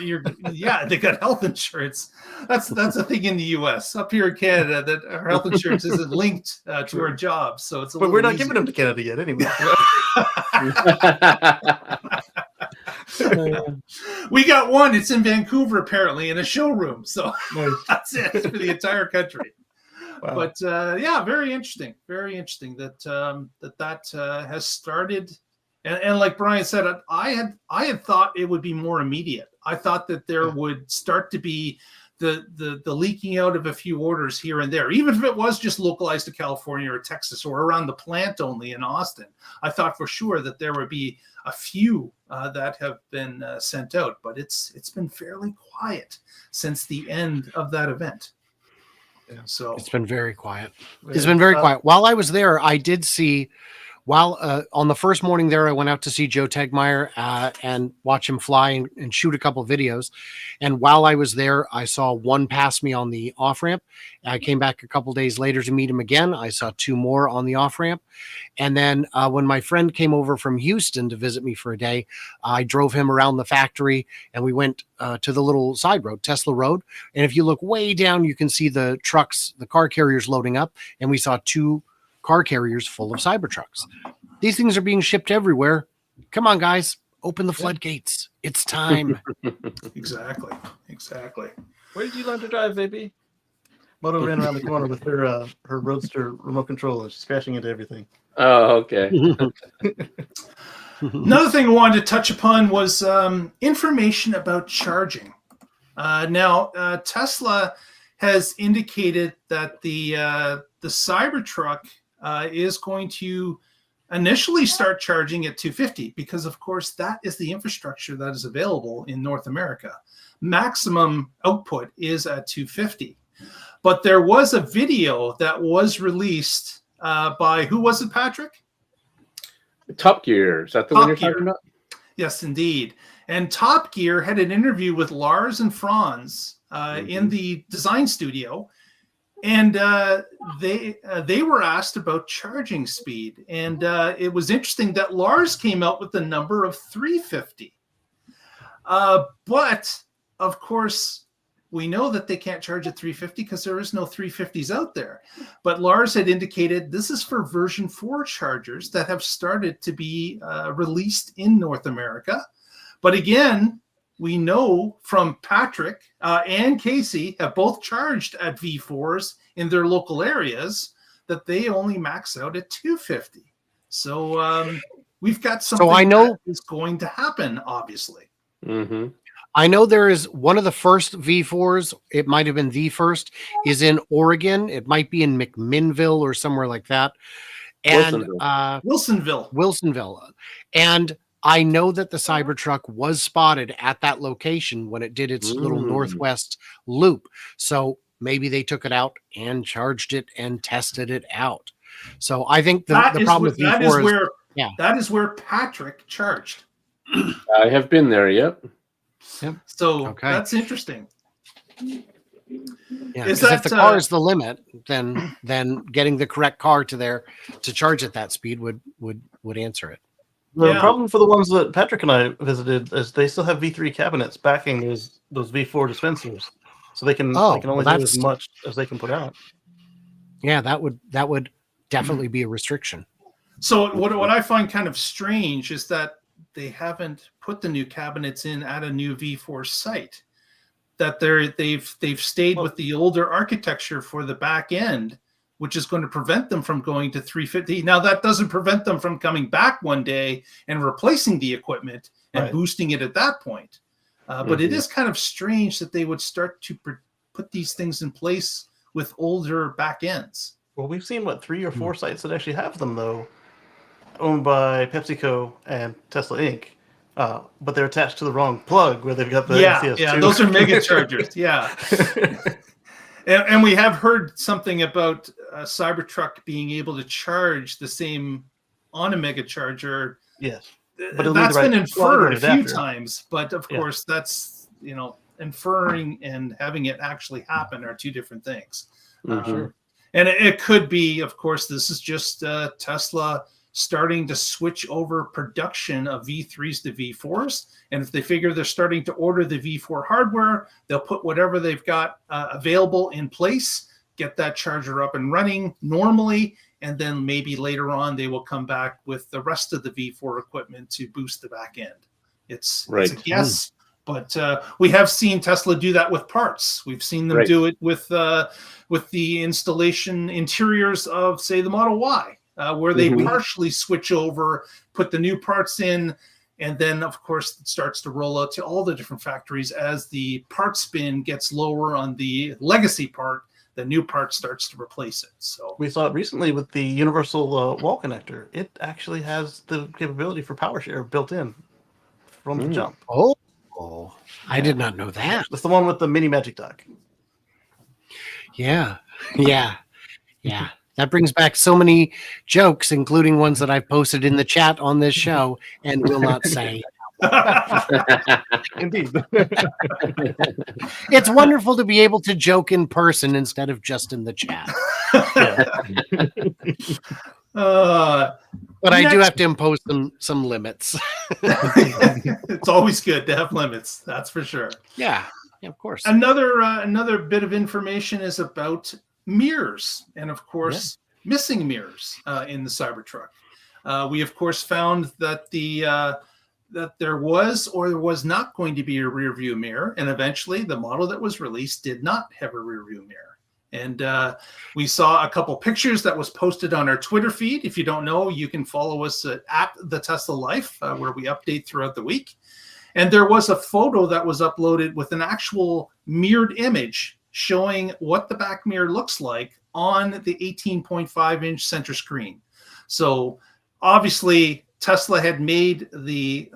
Yeah, they got health insurance. That's a thing in the U.S. Up here in Canada, that our health insurance isn't linked to our jobs, so it's But we're not giving them to Canada yet, anyway. We got one. It's in Vancouver, apparently, in a showroom. So Nice. that's it for the entire country. Wow. But yeah, very interesting. Very interesting that has started. And like Brian said, I had thought it would be more immediate. I thought that there would start to be the leaking out of a few orders here and there, even if it was just localized to California or Texas or around the plant only in Austin. I thought for sure that there would be a few that have been sent out, but it's been fairly quiet since the end of that event. Yeah, so It's been very quiet. It's been very quiet. While I was there, I did see. On the first morning there, I went out to see Joe Tegmeyer and watch him fly and shoot a couple of videos. And while I was there, I saw one pass me on the off ramp. I came back a couple of days later to meet him again. I saw two more on the off ramp. And then when my friend came over from Houston to visit me for a day, I drove him around the factory and we went to the little side road, Tesla Road. And if you look way down, you can see the trucks, the car carriers loading up. And we saw two car carriers full of CyberTrucks. These things are being shipped everywhere. Come on, guys, open the floodgates. It's time. Exactly. Where did you learn to drive, baby? Moto ran around the corner with her Roadster remote control and she's crashing into everything. Oh, okay. Another thing I wanted to touch upon was information about charging. Now, Tesla has indicated that the Cybertruck is going to initially start charging at 250 because, of course, that is the infrastructure that is available in North America. Maximum output is at 250. But there was a video that was released by, who was it, Patrick? Top Gear. Is that the one you're talking about? Yes, indeed. And Top Gear had an interview with Lars and Franz in the design studio. And they were asked about charging speed. And it was interesting that Lars came out with the number of 350. But, of course, we know that they can't charge at 350 because there is no 350s out there. But Lars had indicated this is for version 4 chargers that have started to be released in North America. But again, we know from Patrick and Casey have both charged at V4s in their local areas that they only max out at 250. So we've got something that is going to happen, obviously. Mm-hmm. I know there is one of the first V4s. It might have been the first, is in Oregon. It might be in McMinnville or somewhere like that. And Wilsonville. And I know that the Cybertruck was spotted at that location when it did its little northwest loop. So maybe they took it out and charged it and tested it out. So I think the problem with V4 that is where Patrick charged. I have been there. Yep. So that's interesting. Yeah, because if the car is the limit, then getting the correct car to there to charge at that speed would answer it. The problem for the ones that Patrick and I visited is they still have V3 cabinets backing those V4 dispensers, so they can only do as much as they can put out. Yeah, that would definitely be a restriction. So what I find kind of strange is that they haven't put the new cabinets in at a new V4 site. That they've stayed with the older architecture for the back end, which is going to prevent them from going to 350. Now, that doesn't prevent them from coming back one day and replacing the equipment and boosting it at that point. But it is kind of strange that they would start to put these things in place with older back ends. Well, we've seen, 3 or 4 sites that actually have them, though, owned by PepsiCo and Tesla Inc., but they're attached to the wrong plug where they've got the CS2. Yeah, those are mega chargers, yeah. And we have heard something about Cybertruck being able to charge the same on a mega charger. Yes, but that's been inferred a few times. But of course, that's inferring and having it actually happen are two different things. Sure. And it could be, of course, this is just Tesla starting to switch over production of V3s to V4s. And if they figure they're starting to order the V4 hardware, they'll put whatever they've got available in place, get that charger up and running normally, and then maybe later on they will come back with the rest of the V4 equipment to boost the back end. It's a guess, but we have seen Tesla do that with parts. We've seen them do it with the installation interiors of, say, the Model Y, where they partially switch over, put the new parts in, and then, of course, it starts to roll out to all the different factories as the parts bin gets lower on the legacy part. The new part starts to replace it. So we saw it recently with the universal wall connector. It actually has the capability for power share built in from the jump. Oh, I did not know that. That's the one with the mini magic dock. Yeah. That brings back so many jokes, including ones that I've posted in the chat on this show and will not say. Indeed. It's wonderful to be able to joke in person instead of just in the chat. But I do have to impose some limits. It's always good to have limits, that's for sure. Yeah, of course. Another bit of information is about mirrors, and of course, missing mirrors in the Cybertruck. We of course found that that there was or there was not going to be a rear view mirror, and eventually the model that was released did not have a rear view mirror. And we saw a couple pictures that was posted on our Twitter feed. If you don't know, you can follow us at the Tesla Life, where we update throughout the week. And there was a photo that was uploaded with an actual mirrored image showing what the back mirror looks like on the 18.5-inch center screen. So obviously Tesla had made the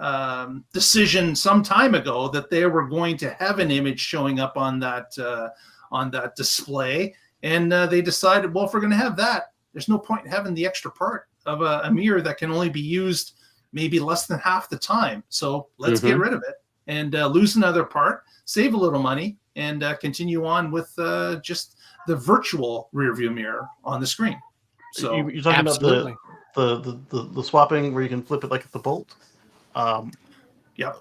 decision some time ago that they were going to have an image showing up on that display, and they decided, well, if we're going to have that, there's no point in having the extra part of a mirror that can only be used maybe less than half the time. So let's get rid of it and lose another part, save a little money, and continue on with just the virtual rear view mirror on the screen. So you're talking about the swapping where you can flip it like the Bolt. Yeah.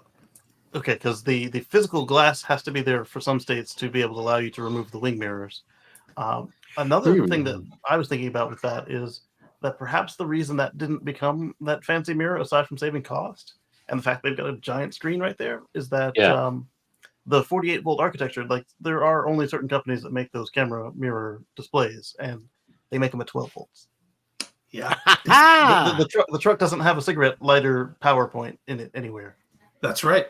Okay, because the physical glass has to be there for some states to be able to allow you to remove the wing mirrors. Another thing that I was thinking about with that is that perhaps the reason that didn't become that fancy mirror, aside from saving cost and the fact they've got a giant screen right there, is that the 48-volt architecture, like there are only certain companies that make those camera mirror displays, and they make them at 12 volts. Yeah. The truck doesn't have a cigarette lighter power point in it anywhere. That's right.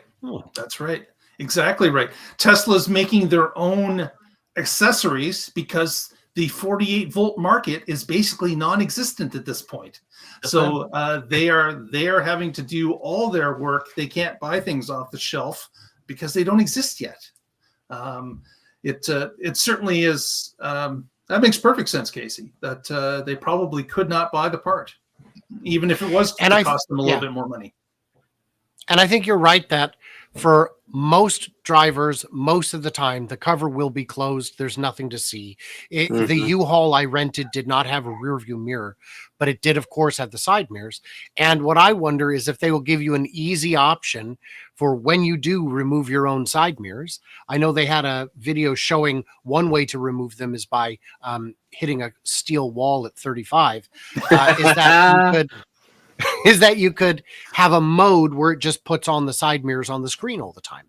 That's right. Exactly right. Tesla's making their own accessories because the 48-volt market is basically non-existent at this point. So they are having to do all their work. They can't buy things off the shelf because they don't exist yet. It certainly is. That makes perfect sense, Casey. That they probably could not buy the part, even if it was to cost them a little bit more money. And I think you're right that for most drivers, most of the time, the cover will be closed. There's nothing to see. The U-Haul I rented did not have a rear view mirror, but it did, of course, have the side mirrors. And what I wonder is if they will give you an easy option for when you do remove your own side mirrors. I know they had a video showing one way to remove them is by hitting a steel wall at 35. Is that you could have a mode where it just puts on the side mirrors on the screen all the time,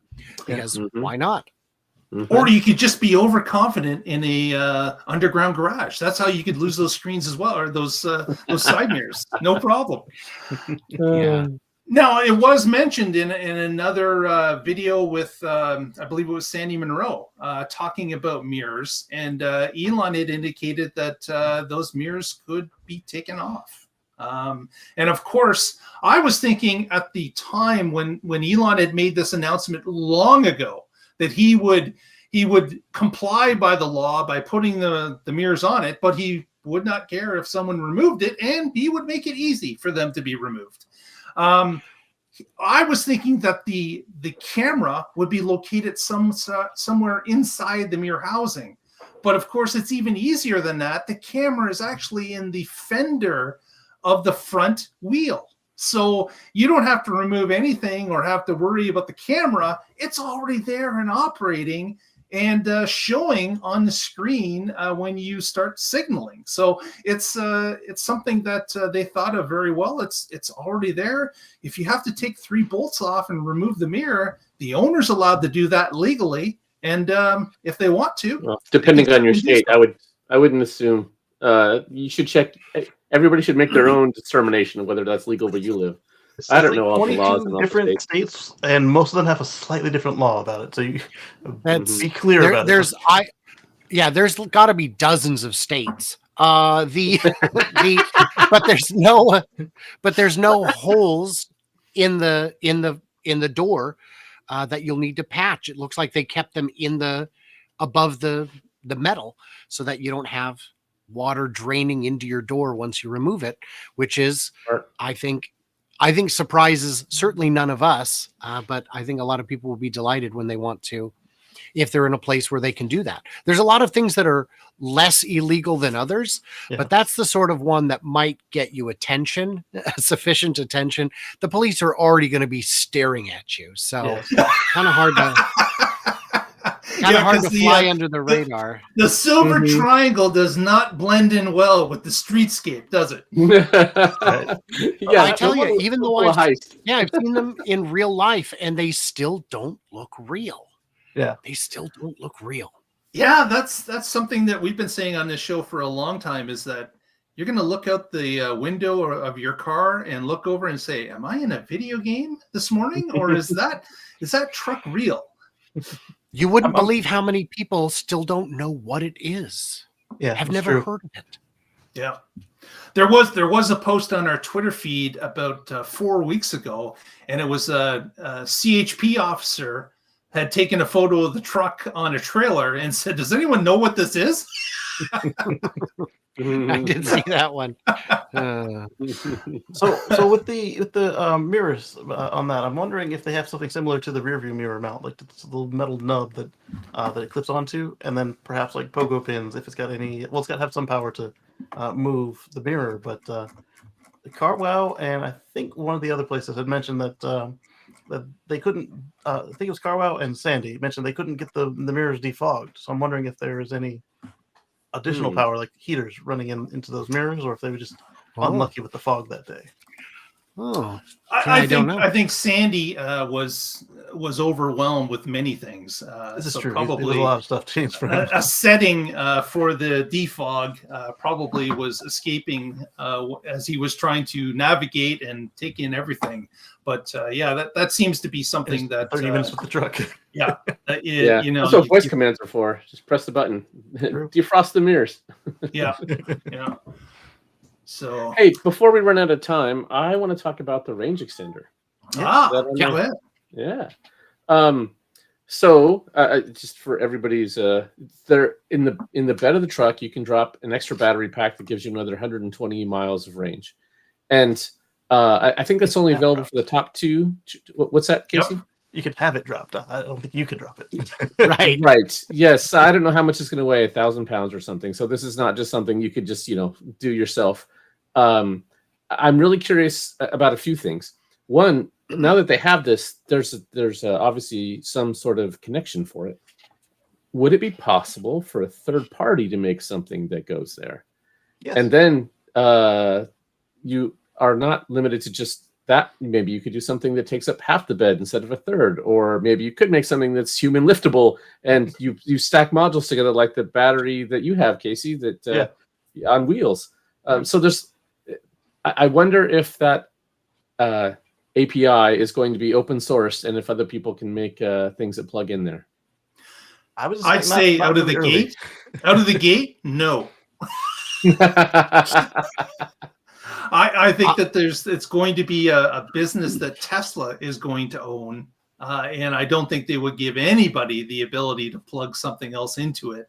because why not? Or you could just be overconfident in a underground garage. That's how you could lose those screens as well, or those side mirrors. No problem. Now, it was mentioned in another video with, I believe it was Sandy Monroe, talking about mirrors, and Elon had indicated that those mirrors could be taken off. And of course, I was thinking at the time when Elon had made this announcement long ago that he would comply by the law by putting the mirrors on it, but he would not care if someone removed it, and he would make it easy for them to be removed. I was thinking that the camera would be located somewhere inside the mirror housing, but of course it's even easier than that. The camera is actually in the fender of the front wheel. So you don't have to remove anything or have to worry about the camera. It's already there and operating and showing on the screen when you start signaling. So it's something that they thought of very well. It's already there. If you have to take 3 bolts off and remove the mirror, the owner's allowed to do that legally. And if they want to, well, depending on your state, I wouldn't assume. You should check. Everybody should make their own determination of whether that's legal where you live. I don't know all the laws in all different states, and most of them have a slightly different law about it. So you be clear about it. There's got to be dozens of states. But there's no holes in the door that you'll need to patch. It looks like they kept them above the metal so that you don't have water draining into your door once you remove it, which is, I think surprises certainly none of us, but I think a lot of people will be delighted when they want to, if they're in a place where they can do that. There's a lot of things that are less illegal than others, but that's the sort of one that might get you attention, sufficient attention. The police are already going to be staring at you, so kind of hard to. Hard to fly under the radar. The silver triangle does not blend in well with the streetscape, does it? I tell you, even though I've seen them in real life, and they still don't look real. Yeah, they still don't look real. Yeah, that's something that we've been saying on this show for a long time. Is that you're going to look out the window of your car and look over and say, "Am I in a video game this morning, or is that truck real?" You wouldn't believe how many people still don't know what it is. Yeah, have never heard of it. Yeah, there was a post on our Twitter feed about 4 weeks ago, and it was a CHP officer had taken a photo of the truck on a trailer and said, "Does anyone know what this is?" I did see that one. So with the mirrors on that, I'm wondering if they have something similar to the rear view mirror mount, like this little metal nub that it clips onto, and then perhaps like pogo pins if it's got any. Well, it's got to have some power to move the mirror, but the CarWow and I think one of the other places had mentioned that they couldn't. I think it was CarWow and Sandy mentioned they couldn't get the mirrors defogged. So I'm wondering if there is any additional power, like heaters running into those mirrors, or if they were just unlucky with the fog that day. I think Sandy was overwhelmed with many things. This is true. Probably there's a lot of stuff changed for him. A setting for the defog probably was escaping as he was trying to navigate and take in everything. But that seems to be something that 30 minutes with the truck. You know, that's what voice commands are for. Just press the button. Defrost the mirrors. Yeah. So hey, before we run out of time, I want to talk about the range extender. Go ahead. Yeah. So just for everybody's, there in the bed of the truck, you can drop an extra battery pack that gives you another 120 miles of range, and I think that's only available for the top two. What's that, Casey? Yep. You could have it dropped. I don't think you could drop it. Right. Yes. I don't know how much it's going to weigh, 1,000 pounds or something. So this is not just something you could just, do yourself. I'm really curious about a few things. One, now that they have this, there's obviously some sort of connection for it. Would it be possible for a third party to make something that goes there? Yes. And then you are not limited to just that. Maybe you could do something that takes up half the bed instead of a third, or maybe you could make something that's human liftable, and you stack modules together like the battery that you have, Casey, that on wheels. So I wonder if that API is going to be open sourced, and if other people can make things that plug in there. I'd say out of the gate, no. I think that it's going to be a business that Tesla is going to own, and I don't think they would give anybody the ability to plug something else into it.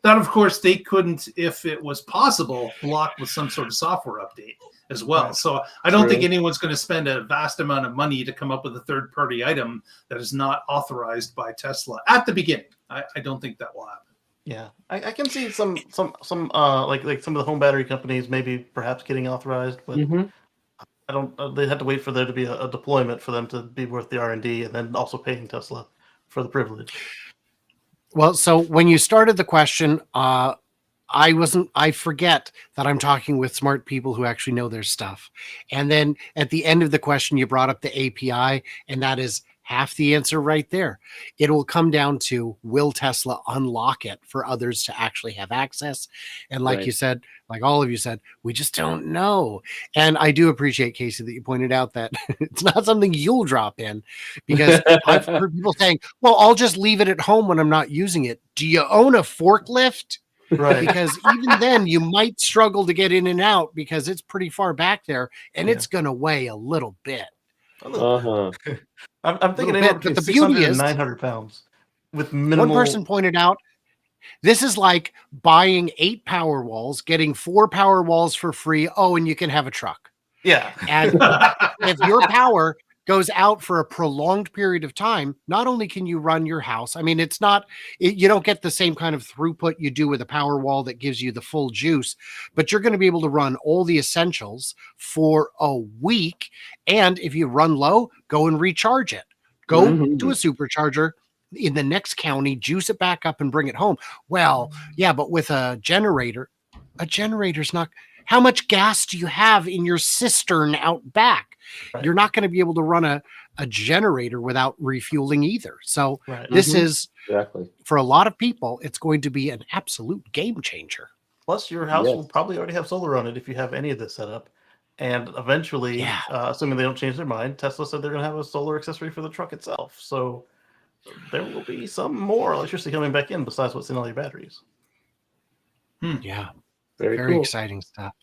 That, of course, they couldn't, if it was possible, block with some sort of software update as well. So I don't think anyone's going to spend a vast amount of money to come up with a third-party item that is not authorized by Tesla at the beginning. I don't think that will happen. Yeah, I can see some like some of the home battery companies maybe perhaps getting authorized, but Mhm. I don't. They had to wait for there to be a deployment for them to be worth the R&D, and then also paying Tesla for the privilege. Well, so when you started the question, I forget that I'm talking with smart people who actually know their stuff. And then at the end of the question, you brought up the API, and that is half the answer right there. It will come down to, will Tesla unlock it for others to actually have access? And like Right. you said, like all of you said, we just don't know. And I do appreciate, Casey, that you pointed out that it's not something you'll drop in, because I've heard people saying, well, I'll just leave it at home when I'm not using it. Do you own a forklift? Right. Because even then you might struggle to get in and out because it's pretty far back there, and Yeah. it's going to weigh a little bit. A little bit. I'm thinking Little anywhere bit, but between the 600 beauty and is, 900 pounds with minimal. one person pointed out, this is like buying 8 power walls, getting 4 power walls for free. Oh, and you can have a truck. Yeah. And if your power goes out for a prolonged period of time, not only can you run your house, I mean, you don't get the same kind of throughput you do with a power wall that gives you the full juice, but you're going to be able to run all the essentials for a week. And if you run low, go and recharge it. Go to a supercharger in the next county, juice it back up and bring it home. Well, yeah, but with a generator's not. How much gas do you have in your cistern out back? Right. You're not going to be able to run a generator without refueling either. So Right. this is, Exactly. for a lot of people, it's going to be an absolute game changer. Plus, your house Yes. will probably already have solar on it if you have any of this set up. And eventually, Yeah. assuming they don't change their mind, Tesla said they're going to have a solar accessory for the truck itself. So there will be some more electricity coming back in besides what's in all your batteries. Yeah. Very Very cool. exciting stuff.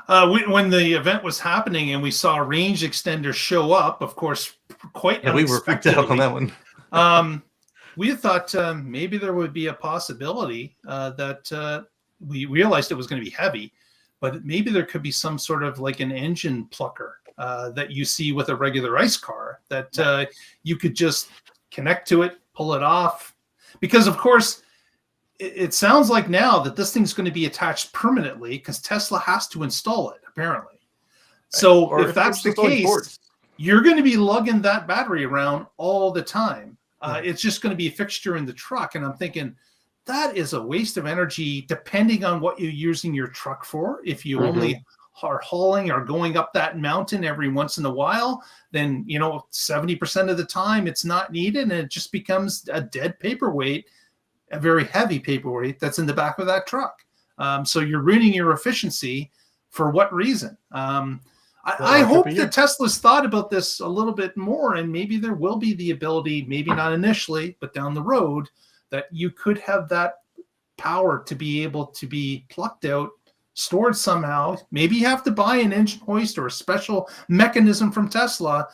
When the event was happening and we saw range extenders show up, of course, quite Yeah, we were freaked out on that one. We thought maybe there would be a possibility that we realized it was going to be heavy, but maybe there could be some sort of like an engine plucker that you see with a regular ICE car that you could just connect to it, pull it off. Because, of course, it sounds like now that this thing's going to be attached permanently because Tesla has to install it, apparently. So Or if that's the it's only case, ports. you're going to be lugging that battery around all the time. It's just going to be a fixture in the truck. And I'm thinking that is a waste of energy depending on what you're using your truck for. If you only are hauling or going up that mountain every once in a while, then 70% of the time it's not needed, and it just becomes a dead paperweight, a very heavy paperweight that's in the back of that truck. So you're ruining your efficiency for what reason? I hope that Tesla's thought about this a little bit more, and maybe there will be the ability, maybe not initially, but down the road, that you could have that power to be able to be plucked out, stored somehow. Maybe you have to buy an engine hoist or a special mechanism from Tesla,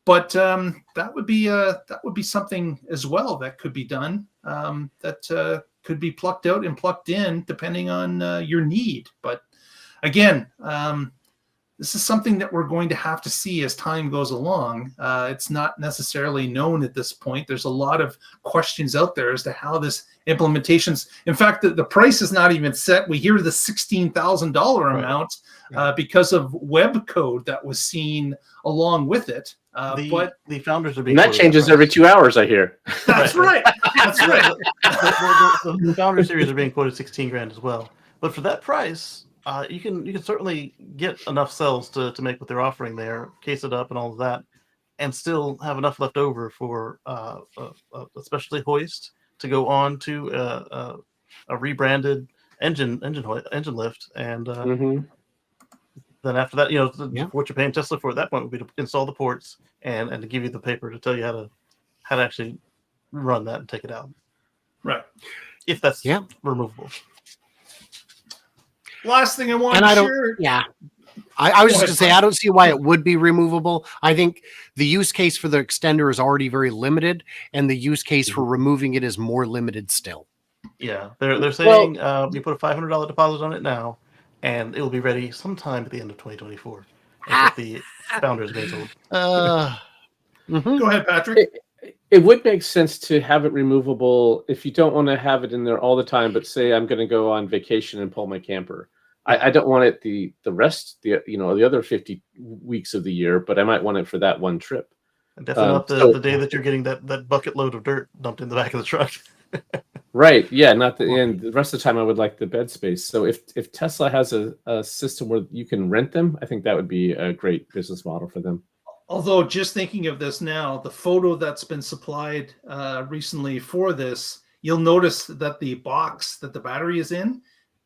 but that would be something as well that could be done. That could be plucked out and plucked in depending on your need. But again, this is something that we're going to have to see as time goes along. It's not necessarily known at this point. There's a lot of questions out there as to how this implementations. In fact, the price is not even set. We hear the $16,000 amount because of web code that was seen along with it. But the founders are being and that changes every 2 hours, I hear. That's right. That's right. The founder series are being quoted $16,000 as well. But for that price, you can certainly get enough cells to make what they're offering there, case it up and all of that, and still have enough left over for a specialty hoist to go on to a rebranded engine lift, and then after that, what you're paying Tesla for at that point would be to install the ports and to give you the paper to tell you how to actually run that and take it out. Right. If that's removable. Last thing I want to share. I was just going to say, I don't see why it would be removable. I think the use case for the extender is already very limited, and the use case for removing it is more limited still. Yeah, they're saying you put a $500 deposit on it now, and it will be ready sometime at the end of 2024. That's what the founders being told. Go ahead, Patrick. It would make sense to have it removable if you don't want to have it in there all the time. But say I'm going to go on vacation and pull my camper. I don't want it the other 50 weeks of the year, but I might want it for that one trip. And definitely not the day that you're getting that bucket load of dirt dumped in the back of the truck. Right. Yeah. Not the end. The rest of the time, I would like the bed space. So if Tesla has a system where you can rent them, I think that would be a great business model for them. Although, just thinking of this now, the photo that's been supplied recently for this, you'll notice that the box that the battery is in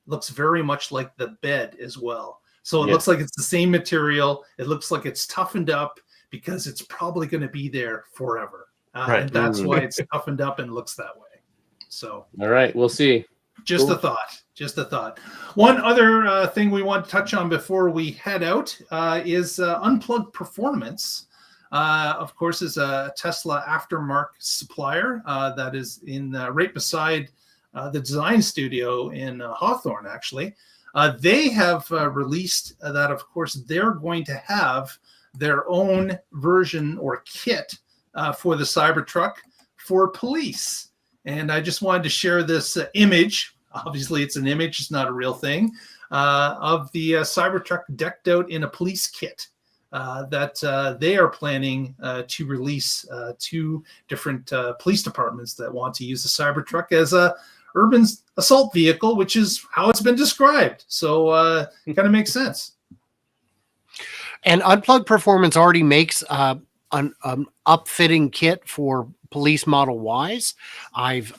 looks very much like the bed as well. So it looks like it's the same material. It looks like it's toughened up because it's probably going to be there forever. Right. And that's why it's toughened up and looks that way. So, all right, we'll see. Just a thought. Just a thought. One other thing we want to touch on before we head out is Unplugged Performance. Of course, is a Tesla aftermarket supplier that is in right beside the design studio in Hawthorne. Actually, they have released that. Of course, they're going to have their own version or kit for the Cybertruck for police. And I just wanted to share this image. Obviously, it's an image. It's not a real thing. Of the Cybertruck decked out in a police kit that they are planning to release to different police departments that want to use the Cybertruck as a urban assault vehicle, which is how it's been described. So it kind of makes sense. And Unplugged Performance already makes an upfitting kit for police Model Ys. I've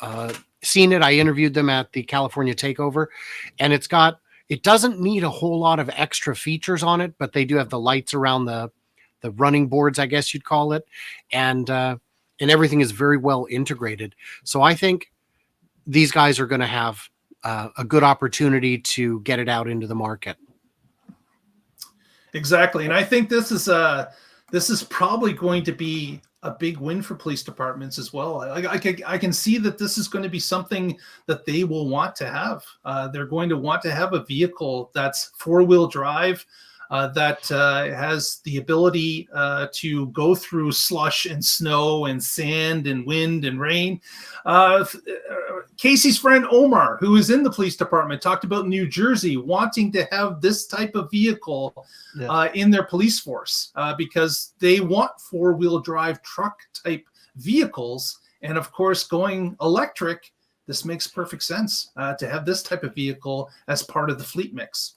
seen it. I interviewed them at the California Takeover, and it doesn't need a whole lot of extra features on it, but they do have the lights around the running boards, I guess you'd call it, and everything is very well integrated. So I think these guys are going to have a good opportunity to get it out into the market. Exactly, and I think this is probably going to be a big win for police departments as well. I can see that this is going to be something that they will want to have. They're going to want to have a vehicle that's four-wheel drive, that has the ability to go through slush and snow and sand and wind and rain. Casey's friend Omar, who is in the police department, talked about New Jersey wanting to have this type of vehicle in their police force because they want four-wheel drive truck type vehicles. And of course, going electric, this makes perfect sense to have this type of vehicle as part of the fleet mix.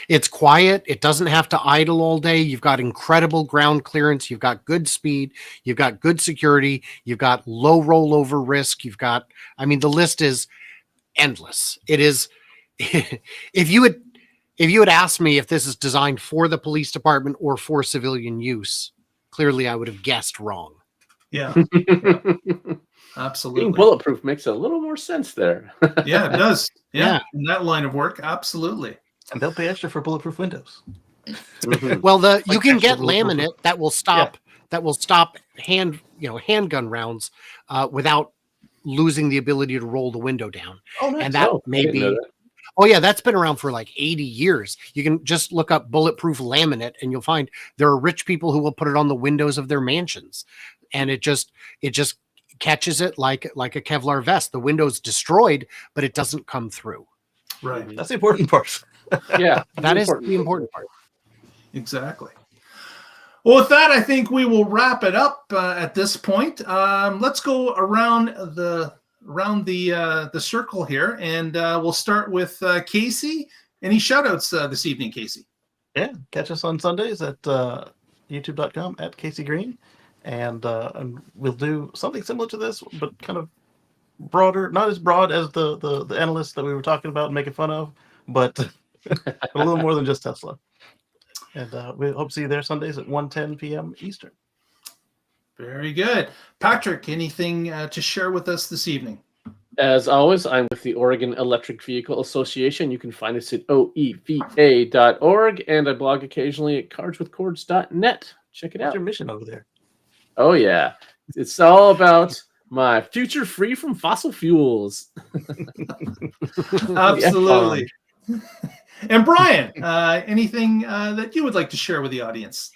It's quiet. It doesn't have to idle all day. You've got incredible ground clearance. You've got good speed. You've got good security. You've got low rollover risk. The list is endless. It is. If you had asked me if this is designed for the police department or for civilian use, clearly I would have guessed wrong. Yeah. Absolutely. Being bulletproof makes a little more sense there. Yeah, it does. Yeah. In that line of work, absolutely. And they'll pay extra for bulletproof windows. Well, you can get laminate that will stop handgun rounds without losing the ability to roll the window down. Oh, nice. And that may be. Oh yeah, that's been around for like 80 years. You can just look up bulletproof laminate, and you'll find there are rich people who will put it on the windows of their mansions, and it just catches it like a Kevlar vest. The window's destroyed, but it doesn't come through. Right. That's the important part. Yeah, that is the important part. Exactly. Well, with that, I think we will wrap it up at this point. Let's go around the circle here, and we'll start with Casey. Any shout-outs this evening, Casey? Yeah, catch us on Sundays at youtube.com at Casey Green, and we'll do something similar to this, but kind of broader, not as broad as the analysts that we were talking about and making fun of, but a little more than just Tesla. And we hope to see you there Sundays at 1:10 p.m. Eastern. Very good. Patrick, anything to share with us this evening? As always, I'm with the Oregon Electric Vehicle Association. You can find us at oeva.org, and I blog occasionally at cardswithcords.net. Check it out. What's your mission over there? Oh, yeah. It's all about my future free from fossil fuels. Absolutely. And Brian, anything that you would like to share with the audience?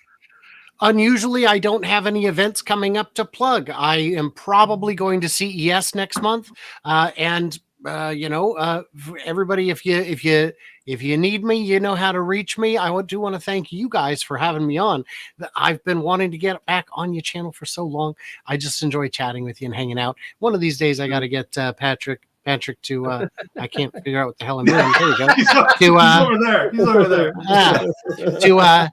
Unusually, I don't have any events coming up to plug. I am probably going to CES next month, and everybody, if you need me, you know how to reach me. I do want to thank you guys for having me on. I've been wanting to get back on your channel for so long. I just enjoy chatting with you and hanging out. One of these days, I got to get Patrick to I can't figure out what the hell I'm doing. There we go. He's over there.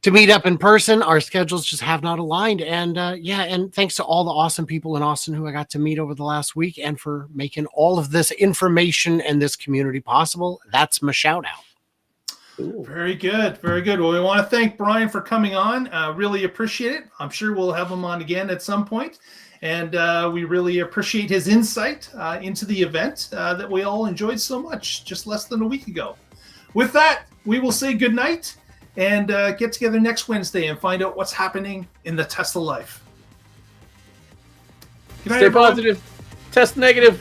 To meet up in person. Our schedules just have not aligned. And and thanks to all the awesome people in Austin who I got to meet over the last week and for making all of this information and this community possible. That's my shout out. Ooh. Very good. Very good. Well, we want to thank Brian for coming on. Really appreciate it. I'm sure we'll have him on again at some point. And we really appreciate his insight into the event that we all enjoyed so much just less than a week ago. With that, we will say good night and get together next Wednesday and find out what's happening in the Tesla life. Stay positive. Test negative.